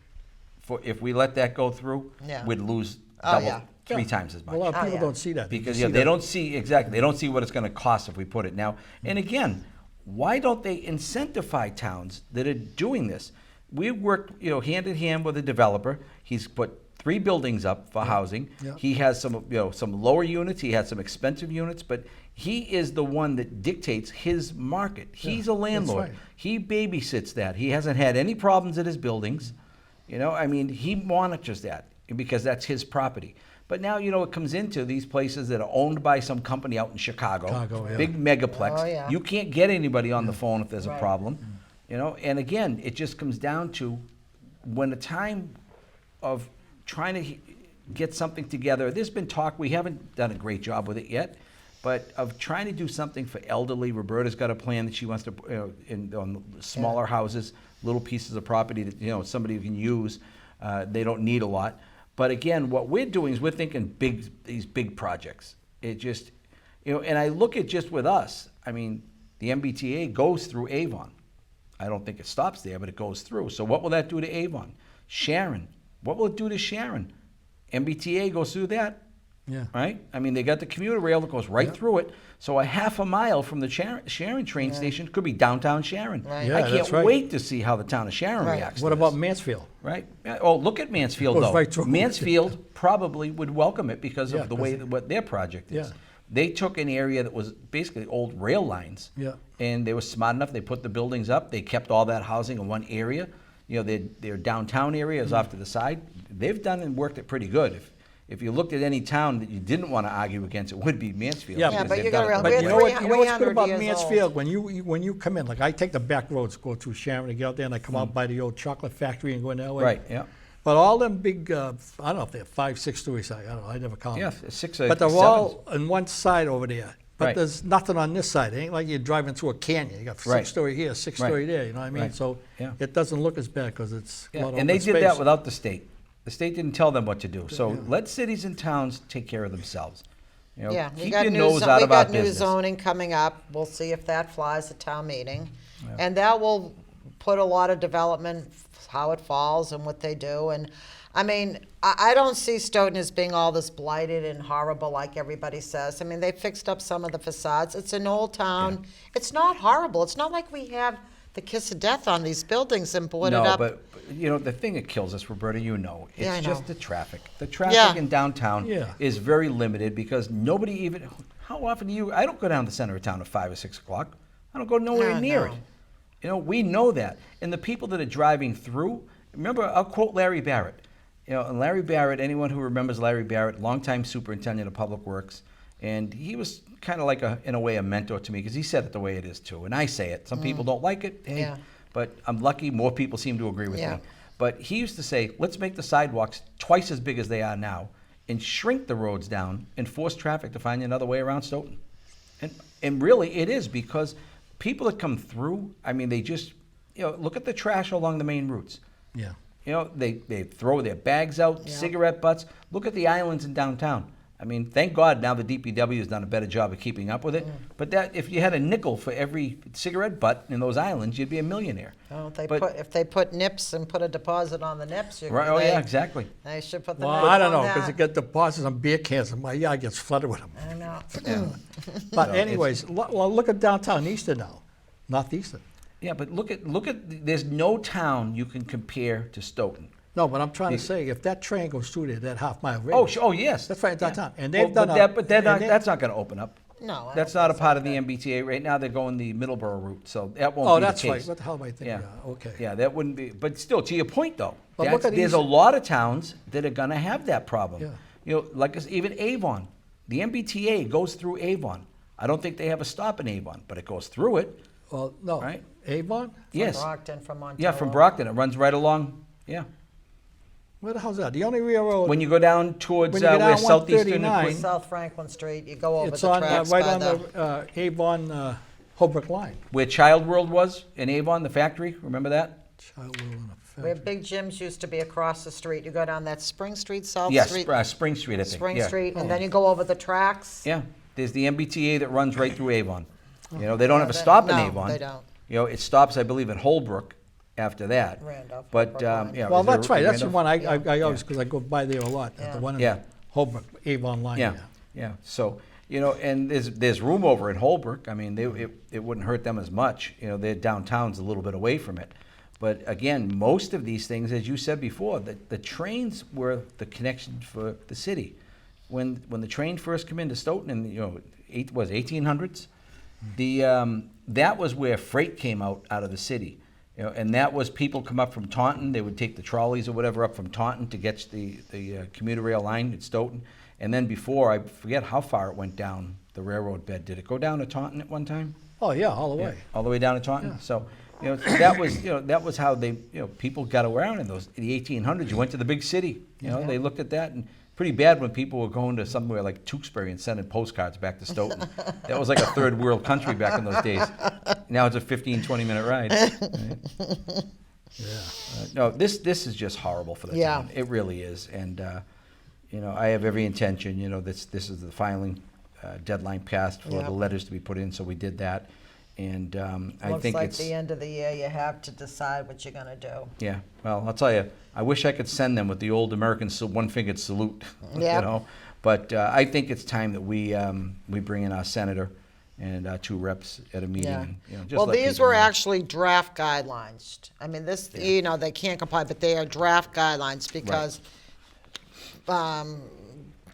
if we let that go through, Yeah. we'd lose Oh, double, yeah. three Yeah. times as A much. lot of Oh, people yeah. don't see that. Because see they that- don't see exactly. They don't see what it's going to cost if we put it now. And again, why don't they incentivize towns that are doing this? We worked, hand in hand with a developer. He's put 3 buildings up for housing. Yeah. He has some lower units. He has some expensive units, but he is the one that dictates his market. He's a landlord. right. He babysits that. He hasn't had any problems at his buildings. I mean, he monitors that because that's his property. But now, it comes into these places that are owned by some company out in Chicago, Chicago, yeah. big megaplex. Oh, yeah. You can't get anybody on the phone if there's a Right. problem. And again, it just comes down to when the time of trying to get something together, there's been talk, we haven't done a great job with it yet, but of trying to do something for elderly. Roberta's got a plan that she wants to, on smaller houses, little pieces of property that, somebody can use. They don't need a lot. But again, what we're doing is we're thinking these big projects. It just, and I look at just with us, I mean, the MBTA goes through Avon. I don't think it stops there, but it goes through. So what will that do to Avon? Sharon, what will it do to Sharon? MBTA goes through that, Yeah. right? I mean, they got the commuter rail that goes right Yeah. through it. So a half a mile from the Sharon train station could be downtown Sharon. Right. Yeah, I that's can't right. wait to see how the town of Sharon Right. reacts What to about this. Mansfield? Right? Yeah, oh, look at Mansfield, Goes though. right through. Mansfield probably would welcome it because Yeah, of the way 'cause- what their project is. Yeah. They took an area that was basically old rail lines, Yeah. and they were smart enough. They put the buildings up. They kept all that housing in one area. Their downtown area is off to the side. They've done and worked it pretty good. If you looked at any town that you didn't want to argue against, it would be Mansfield. Yeah, because but they've you done gotta it realize But pretty you we're know well. what? You know what's good 300 about years Mansfield? When you come in, like I take the back roads, go through Sharon to get out there, and I come out by the old chocolate factory and go in that way. Right, yeah. But all them big, I don't know if they're 5, 6 stories. I don't know. I never count. Yeah, them. 6 But they're sevens. all on one side over there. But Right. there's nothing on this side. It ain't like you're driving through a canyon. You got Right. 6-story here, 6-story there. You know what I mean? Right. So Yeah. it doesn't look as bad because it's a Yeah, lot of and they open did space. that without the state. The state didn't tell them what to do. So Yeah. let cities and towns take care of themselves. Yeah, we keep got your new, nose out we of our got new business. zoning coming up. We'll see if that flies at town meeting. And that will put a lot of development, how it falls and what they do. And I mean, I don't see Stoughton as being all this blighted and horrible like everybody says. I mean, they fixed up some of the facades. It's an old town. It's not horrible. It's not like we have the kiss of death on these buildings and boarded No, up. but the thing that kills us, Roberta, it's Yeah, I just know. the traffic. The traffic Yeah. in downtown Yeah. is very limited because nobody even. How often do you? I don't go down the center of town at 5 or 6 o'clock. I don't go nowhere No, near no. it. We know that, and the people that are driving through. Remember, I'll quote Larry Barrett. And Larry Barrett, anyone who remembers Larry Barrett, longtime superintendent of public works, and he was kind of like in a way, a mentor to me because he said it the way it is too, and I say it. Some people don't like it, hey, Yeah. but I'm lucky more people seem to agree with Yeah. me. But he used to say, let's make the sidewalks twice as big as they are now and shrink the roads down and force traffic to find another way around Stoughton. And really it is, because people that come through, I mean, they just, look at the trash along the main routes. Yeah. They throw their bags out, Yeah. cigarette butts. Look at the islands in downtown. I mean, thank God now the DPW has done a better job of keeping up with it. But that, if you had a nickel for every cigarette butt in those islands, you'd be a millionaire. Well, But- if they put nips and put a deposit on the nips, Right? Oh yeah, exactly. They should put the Well, nip I don't on know, because you that. get deposits on beer cans, and my yard gets flooded with them. I know. But So anyways, well, look at downtown Easton now, northeastern. Yeah, but look at. There's no town you can compare to Stoughton. No, but I'm trying to say, if that train goes through there, that half-mile Oh, radius. oh yes, That's right, Yeah. downtown. And they've done but and that's not going to open up. No, I That's don't not a think part so. of the MBTA right now. They're going the Middleborough route, so that won't Oh, be that's the right, case. what the hell am I thinking? Yeah. Okay. Yeah, that wouldn't be. But still, to your point though, But look at there's a Easton. lot of towns that are going to have that problem. Yeah. Like even Avon, the MBTA goes through Avon. I don't think they have a stop in Avon, but it goes through it. Well, no, Right. Avon? Yes. Brockton, from Montello. Yeah, from Brockton, it runs right along. Yeah. Where the hell's that? The only railroad, When you go down towards When you go down where Southeastern, 139, South Franklin Street, you go over it's the on, tracks right by on the Avon, Holbrook line. where Child World was in Avon, the factory. Remember that? Child Will in a Where Factory. Big Jim's used to be across the street. You go down that Spring Street, South Yes, Street, Spring Street, I think. Spring yeah. Street, and then you go over the tracks. Yeah, there's the MBTA that runs right through Avon. They don't have a that- stop in no, Avon. they don't. It stops, I believe, in Holbrook after that. Randolph, But, Holbrook line. yeah. Well, is there that's right, that's the Randolph? one I Yeah. always, because I go by there a lot, Yeah. the one in Yeah. Holbrook, Avon line. Yeah, there. yeah. So, and there's room over in Holbrook. I mean, it wouldn't hurt them as much. Their downtown's a little bit away from it. But again, most of these things, as you said before, the trains were the connection for the city. When the train first came into Stoughton in 1800s, that was where freight came out of the city. And that was people come up from Taunton. They would take the trolleys or whatever up from Taunton to get the commuter rail line at Stoughton. And then before, I forget how far it went down the railroad bed. Did it go down to Taunton at one time? Oh, yeah, all the way. All the way down to Taunton. Yeah. So, that was how they, people got around in the 1800s. You went to the big city. They looked at that, and pretty bad when people were going to somewhere like Tewksbury and sending postcards back to Stoughton. That was like a third world country back in those days. Now it's a 15, 20-minute ride. Right? Yeah. No, this is just horrible for the Yeah. town. It really is. And, I have every intention, this is the filing deadline passed for Yep. the letters to be put in, so we did that. And I Looks think like it's... the end of the year, you have to decide what you're gonna do. Yeah, well, I'll tell you, I wish I could send them with the old American one-fingered salute, Yep. But I think it's time that we bring in our senator and our two reps at a meeting. Yeah. And, just Well, let these people were know. actually draft guidelines. I mean, this, they can't comply, but they are draft guidelines because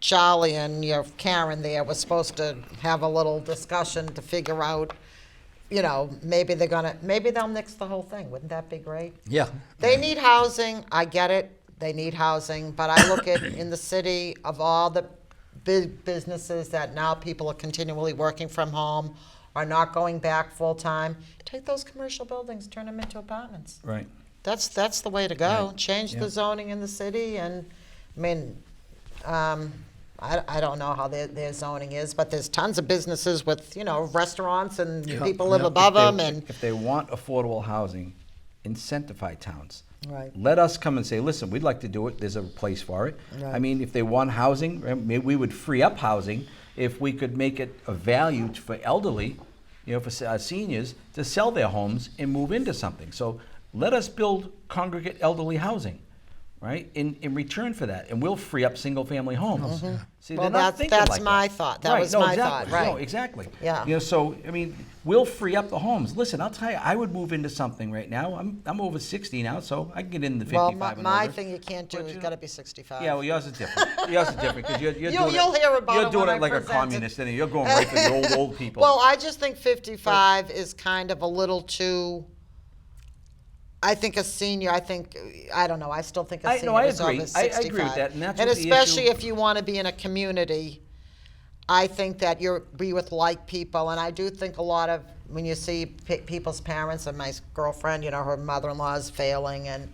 Charlie and Karen there was supposed to have a little discussion to figure out, maybe they'll nix the whole thing. Wouldn't that be great? Yeah. They need housing, I get it, they need housing, but I look at in the city of all the big businesses that now people are continually working from home, are not going back full-time, take those commercial buildings, turn them into apartments. Right. That's the way to go. Right. Change Yeah. the zoning in the city, and, I mean, I don't know how their zoning is, but there's tons of businesses with, restaurants and Yeah. people live Yeah. above them, and, If they want affordable housing, incentivize towns. right. Let us come and say, listen, we'd like to do it, there's a place for it. Right. I mean, if they want housing, maybe we would free up housing if we could make it a value for elderly, for seniors, to sell their homes and move into something. So let us build congregate elderly housing, right, in return for that, and we'll free up single-family homes. See, Well, they're not thinking that's like my that. thought. That Right, was no, my exactly. thought, right. No, exactly. Yeah. So, I mean, we'll free up the homes. Listen, I'll tell you, I would move into something right now. I'm over 60 now, so I can get into the 55 Well, and my older. thing you can't do But, is you know- gotta be 65. Yeah, well, yours is different. Yours is different because you're doing You'll hear about you're it doing when it I like a present it. communist, and you're going right for the old people. Well, I just think 55 is kind of a little too. I think a senior. I don't know. I still think a I senior is agree. over I 65. agree with that, and that's and what the especially issue- if you want to be in a community. I think that you're be with like people, and I do think a lot of when you see people's parents, and my girlfriend, you know, her mother-in-law is failing, and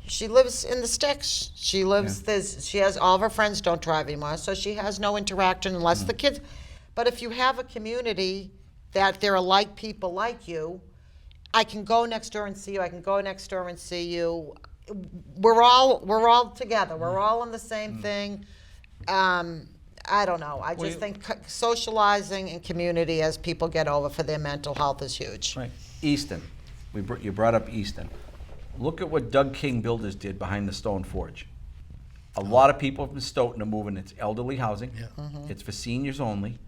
she lives in the sticks. She lives she has all of her friends don't drive anymore, so she has no interaction unless the kids. But if you have a community that there are like people like you, I can go next door and see you. I can go next door and see you. We're all together. We're all in the same thing. I don't know. I just think socializing and community as people get over for their mental health is huge. Right. Easton. You brought up Easton. Look at what Doug King Builders did behind the Stone Forge. A lot of people from Stoughton are moving. It's elderly housing. Yeah. It's for seniors only.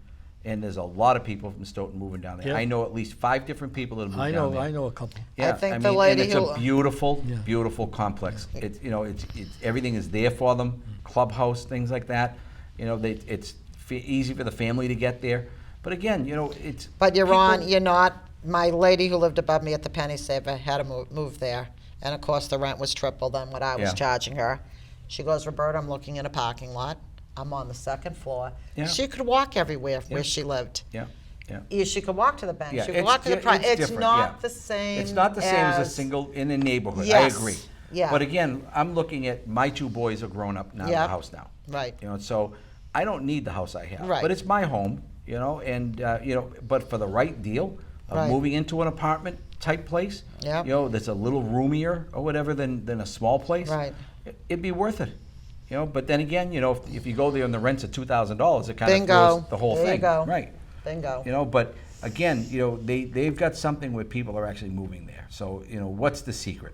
And there's a lot of people from Stoughton moving down there. Yeah. I know at least 5 different people that have moved down there. I know a couple. Yeah, I think mean, the lady and it's a beautiful, Yeah. beautiful complex. It's it's everything is there for them. Clubhouse, things like that. You know, it's easy for the family to get there. But again, you know, it's. But you're not. My lady who lived above me at the Penny Saver had to move there, and of course the rent was triple than what I was Yeah. charging her. She goes, Roberta, I'm looking in a parking lot. I'm on the 2nd floor. Yeah. She could walk everywhere where Yeah. she lived. Yeah, yeah. She could walk to the bank. Yeah, She could walk to the It's different, not yeah. the same. It's not the same as a single in a neighborhood. Yes, I agree. yeah. But again, I'm looking at my 2 boys are grown up now in Yep. the house now. Right. You know, so I don't need the house I have. Right. But it's my home, you know, and you know, but for the right deal of Right. moving into an apartment type place, Yep. you know, that's a little roomier or whatever than a small place. Right. It'd be worth it. You know, but then again, you know, if you go there and the rent's at $2,000, it kind of Bingo. throws the whole There you thing. go. Right. Bingo. You know, but again, you know, they've got something where people are actually moving there. So, you know, what's the secret?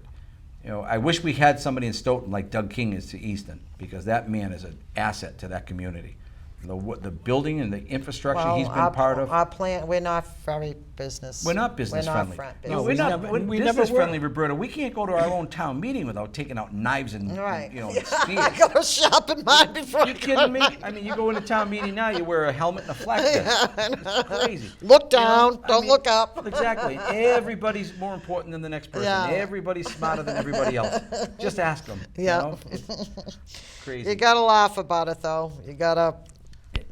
You know, I wish we had somebody in Stoughton like Doug King is to Easton, because that man is an asset to that community. The building and the infrastructure he's been part of. Our plan, we're not very business. We're not business friendly. No, we're not we never business were. friendly, Roberta. We can't go to our own town meeting without taking out knives and, Right. you know, I spears. gotta shop in mine before You I go. kidding me? I mean, you go into town meeting now, you wear a helmet and a flak vest. It's crazy. Look You know, down, I don't mean, look up. Exactly. Everybody's more important than the next person. Yeah. Everybody's smarter than everybody else. Just ask them. Yeah. You know? It's crazy. You gotta laugh about it, though. You gotta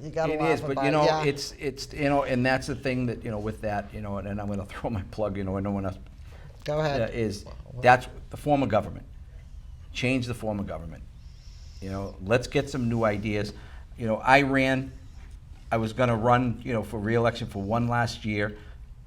It laugh is, about but you know, it. Yeah. it's you know, and that's the thing that, you know, with that, you know, and I'm going to throw my plug, you know, and no one else Go ahead. is that's the form of government. Change the form of government. You know, let's get some new ideas. You know, I was going to run, you know, for re-election for one last year.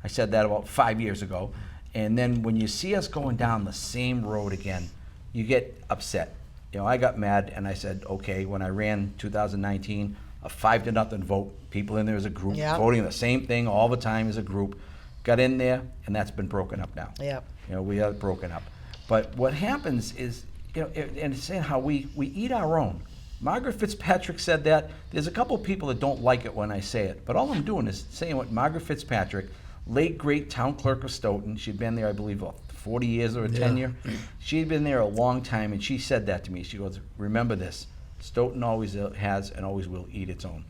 I said that about 5 years ago. And then when you see us going down the same road again, you get upset. You know, I got mad and I said, okay, when I ran 2019, a 5-0 vote, people in there as a group, Yeah. voting the same thing all the time as a group, got in there, and that's been broken up now. Yeah. You know, we have broken up. But what happens is, you know, and it's saying how we eat our own. Margaret Fitzpatrick said that. There's a couple of people that don't like it when I say it, but all I'm doing is saying what Margaret Fitzpatrick, late great town clerk of Stoughton, she'd been there, I believe, 40 years or a tenure. She'd been there a long time, and she said that to me. She goes, remember this, Stoughton always has and always will eat its own.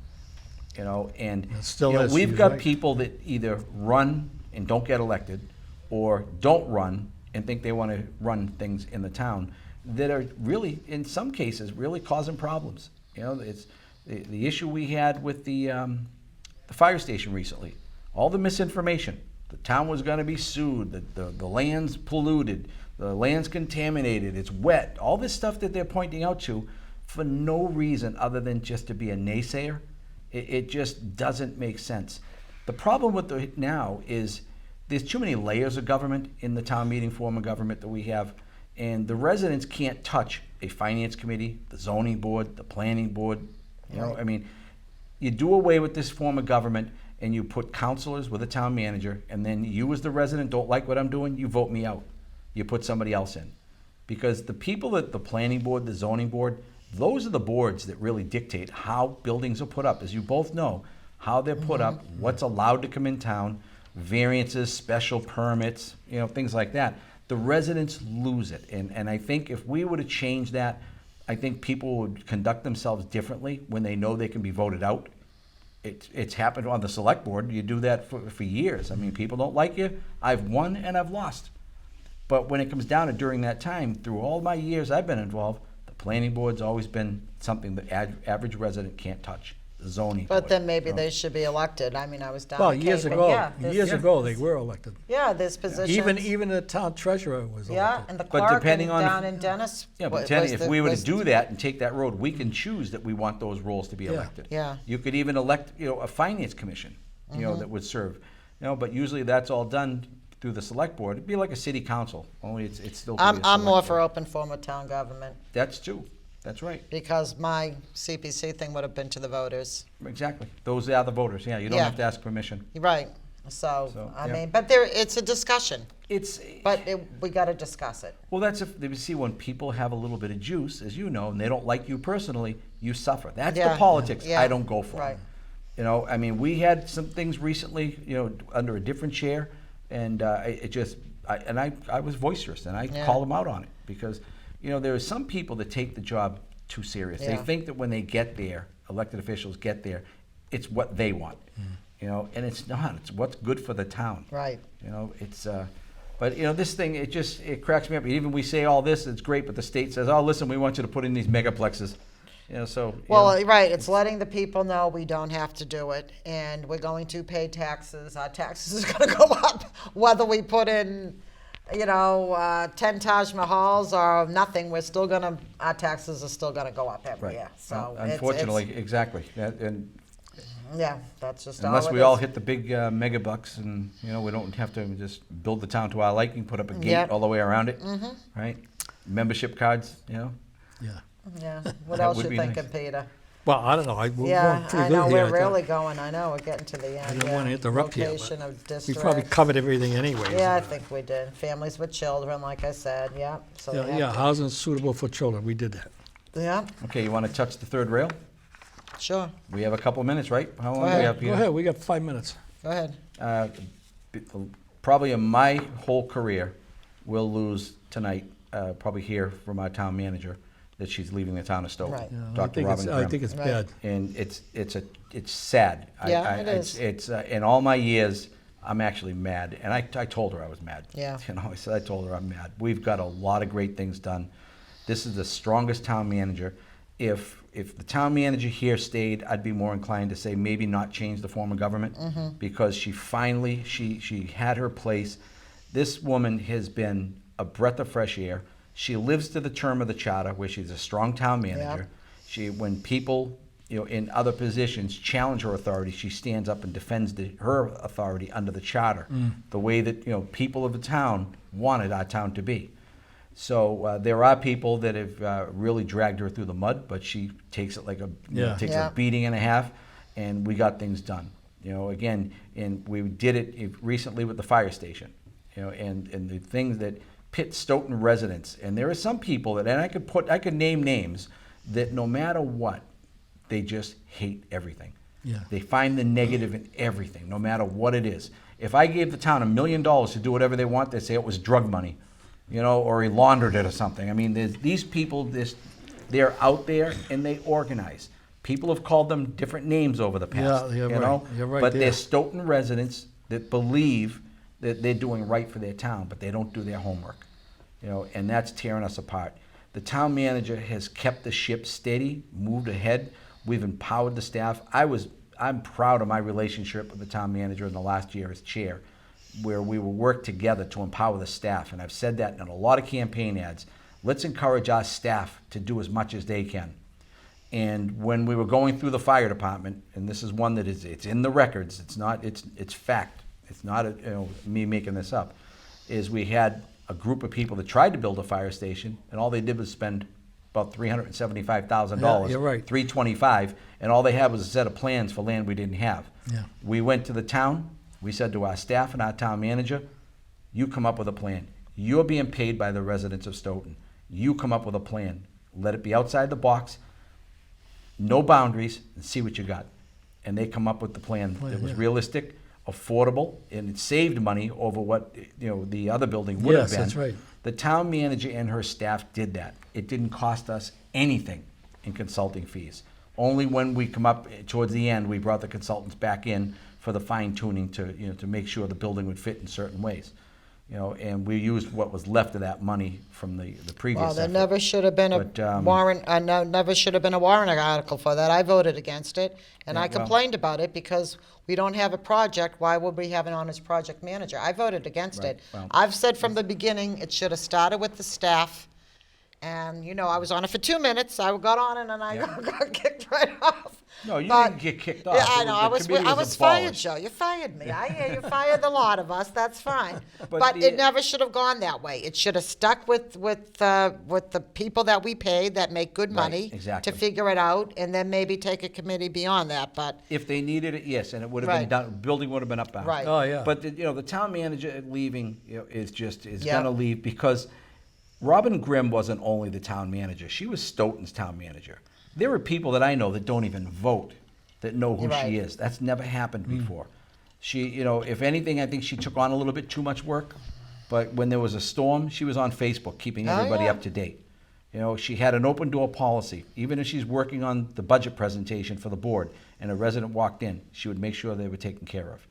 You know, and It still you know, is, we've she's got right. people that either run and don't get elected, or don't run and think they want to run things in the town that are really, in some cases, really causing problems. You know, it's the issue we had with the fire station recently. All the misinformation. The town was going to be sued. The land's polluted. The land's contaminated. It's wet. All this stuff that they're pointing out to for no reason other than just to be a naysayer. It just doesn't make sense. The problem with it now is there's too many layers of government in the town meeting form of government that we have, and the residents can't touch a finance committee, the zoning board, the planning board. You know, Right. I mean, you do away with this form of government and you put councilors with a town manager, and then you as the resident don't like what I'm doing, you vote me out. You put somebody else in. Because the people at the planning board, the zoning board, those are the boards that really dictate how buildings are put up. As you both know, how they're put up, what's allowed to come in town, variances, special permits, you know, things like that. The residents lose it. And I think if we were to change that, I think people would conduct themselves differently when they know they can be voted out. It's happened on the select board. You do that for years. I mean, people don't like you. I've won and I've lost. But when it comes down to during that time, through all my years I've been involved, the planning board's always been something the average resident can't touch. zoning. But board, then maybe you know. they should be elected. I mean, I was down Well, at years Cape, and ago, yeah, there's- years ago, they were elected. Yeah, there's positions. Even the town treasurer was Yeah, elected. and the But clerk depending on if- down in Dennis. Yeah, wa- but Tenny, was if the- we were to was- do that and take that road, we can choose that we want those roles to be Yeah. elected. Yeah. You could even elect, a finance commission, that would serve. But usually that's all done through the select board. It'd be like a city council, only it's still. could be a I'm more select for board. open form of town government, That's true. That's right. because my CPC thing would have been to the voters. Exactly. Those are the voters. Yeah, you don't Yeah. have to ask permission. You're right. So, So, I yeah. mean, but it's a discussion, It's but we gotta discuss it. well, that's if you see when people have a little bit of juice, as you know, and they don't like you personally, you suffer. That's Yeah. the politics Yeah. I don't go for. Right. I mean, we had some things recently, under a different chair, and I was boisterous, and I Yeah. called them out on it because, there are some people that take the job too serious. They Yeah. think that when they get there, elected officials get there, it's what they want, Mm. and it's not. It's what's good for the town. Right. It's. But this thing, it cracks me up. Even we say all this, it's great, but the state says, "Oh, listen, we want you to put in these megaplexes." Well, right, it's letting the people know we don't have to do it, and we're going to pay taxes. Our taxes are gonna go up, whether we put in, 10 Taj Mahals or nothing, our taxes are still gonna go up every right. year, so. Well, it's- unfortunately, exactly. And Yeah, that's just all unless it we all is. hit the big mega bucks, and we don't have to just build the town to our liking, put up a gate Yep. all the way around it, right? Membership cards, Yeah. Yeah, what That else would you be thinking, nice. Peter? Well, I don't know, we're going Yeah, pretty I good know, here. we're really going, I know, we're getting to the end. don't wanna yeah. interrupt you, but Location of We probably district. covered everything anyways. Yeah, I think we did. Families with children, like I said, yeah. So we have Yeah, to- housing suitable for children, we did that. Yeah, Okay, you want to touch the third rail? sure, We have a couple of minutes, right? How long do we ahead. have, Go Peter? ahead, we got 5 minutes. go ahead. Probably in my whole career, we'll lose tonight, probably hear from our town manager that she's leaving the town of Stoughton. Right. Yeah, Dr. Robin I Grimm. think it's Right. bad. And it's sad. Yeah, it is. It's in all my years, I'm actually mad, and I told her I was mad. Yeah. I told her I'm mad. We've got a lot of great things done. This is the strongest town manager. If the town manager here stayed, I'd be more inclined to say maybe not change the form of government, because she finally she had her place. This woman has been a breath of fresh air. She lives to the term of the charter, where she's a strong town manager. When people, in other positions challenge her authority, she stands up and defends her authority under the charter, the way that, people of the town wanted our town to be. So there are people that have really dragged her through the mud, but she takes it like takes Yeah. a beating and a half, and we got things done. Again, and we did it recently with the fire station, and the things that pit Stoughton residents, and there are some people that, and I could name names that no matter what, they just hate everything. Yeah. They find the negative in everything, no matter what it is. If I gave the town $1 million to do whatever they want, they'd say it was drug money, or he laundered it or something. I mean, these people, they're out there and they organize. People have called them different names over the past, Yeah, you're right. You're right but there. they're Stoughton residents that believe that they're doing right for their town, but they don't do their homework, and that's tearing us apart. The town manager has kept the ship steady, moved ahead. We've empowered the staff. I'm proud of my relationship with the town manager in the last year as chair, where we will work together to empower the staff. And I've said that in a lot of campaign ads. Let's encourage our staff to do as much as they can. And when we were going through the fire department, and this is one that it's in the records, it's fact. It's not me making this up, is we had a group of people that tried to build a fire station, and all they did was spend about $375,000. Yeah, you're right. $325,000, and all they had was a set of plans for land we didn't have. Yeah. We went to the town. We said to our staff and our town manager, "You come up with a plan. You're being paid by the residents of Stoughton. You come up with a plan. Let it be outside the box, no boundaries, and see what you got." And they come up with the plan that was yeah. realistic, affordable, and it saved money over what the other building would have Yes, been. that's right. The town manager and her staff did that. It didn't cost us anything in consulting fees. Only when we come up towards the end, we brought the consultants back in for the fine tuning to make sure the building would fit in certain ways. you know, and we used what was left of that money from the previous Well, there effort. never should have been a But, warrant, no, never should have been a warrant article for that. I voted against it, and Yeah, I well- complained about it because we don't have a project. Why would we have an honest project manager? I voted against Right, it. well- I've said from the beginning, it should have started with the staff. And, you know, I was on it for 2 minutes. I got on it and I Yeah. got kicked right off. No, you But- didn't get kicked off. Yeah, I It know. the I committee was fired, abolished. Joe. You fired me. I hear you fired a lot of us. That's fine. But But the- it never should have gone that way. It should have stuck with the people that we paid that make good Right, money exactly. to figure it out, and then maybe take a committee beyond that. But If they needed it, yes, and it would have been Right. done, building would have been up bound. Right. Oh, yeah. But, you know, the town manager leaving, you know, is Yeah. gonna leave because Robin Grimm wasn't only the town manager, she was Stoughton's town manager. There are people that I know that don't even vote, that know who You're right. she is. That's never happened before. She, you know, if anything, I think she took on a little bit too much work, but when there was a storm, she was on Facebook, keeping Oh, everybody yeah. up to date. You know, she had an open door policy. Even if she's working on the budget presentation for the board and a resident walked in, she would make sure they were taken care of.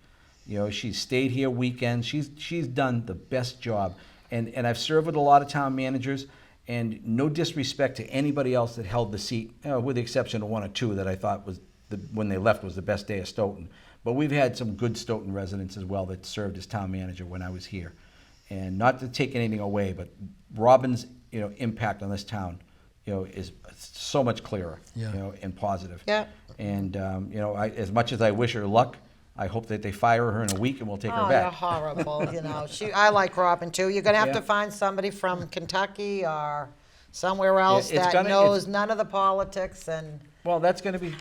You know, she stayed here weekends. She's done the best job. And I've served with a lot of town managers, and no disrespect to anybody else that held the seat, you know, with the exception of one or two that I thought was, when they left, was the best day of Stoughton. But we've had some good Stoughton residents as well that served as town manager when I was here. And not to take anything away, but Robin's, you know, impact on this town, you know, is so much clearer, Yeah. you know, and positive. Yeah. And, you know, as much as I wish her luck, I hope that they fire her in a week and we'll take her oh, you're back. horrible. You know, I like Robin too. You're gonna have Yeah. to find somebody from Kentucky or somewhere else it's that gonna- knows none of the politics and Well, that's gonna be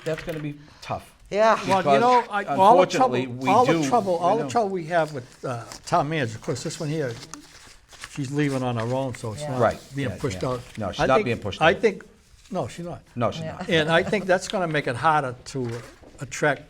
tough. yeah. Well, you Because, know, all the trouble, unfortunately, we all do- the trouble, all I the know. trouble we have with town manager, of course, this one here, she's leaving on her own, so it's Yeah. not Right, being yeah, pushed yeah. out. No, she's I not think- being pushed I out. think, no, she's not. No, she's Yeah. not. And I think that's gonna make it harder to attract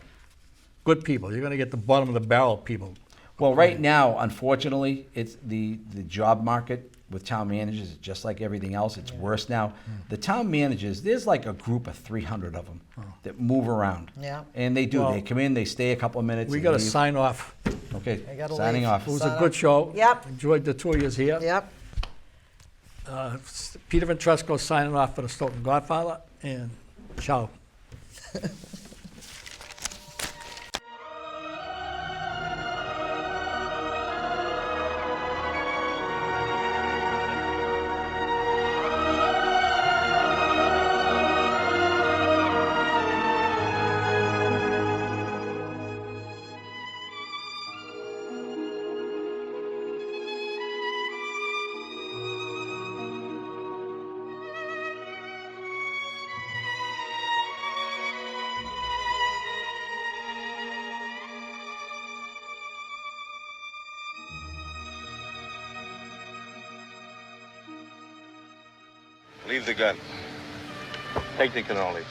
good people. You're gonna get the bottom of the barrel people. Well, right now, unfortunately, it's the job market with town managers is just like everything else. It's worse now. The town managers, there's like a group of 300 of them that move around. Yeah. And they do. Well, they come in, they stay a couple of minutes. We and gotta leave. sign off. Okay, They gotta signing leave. off. It was Sign a off. good show. Yep. Enjoyed the 2 years here. Yep. Peter Ventresco signing off for the Stoughton Godfather, and ciao. Leave the gun. Take the cannoli.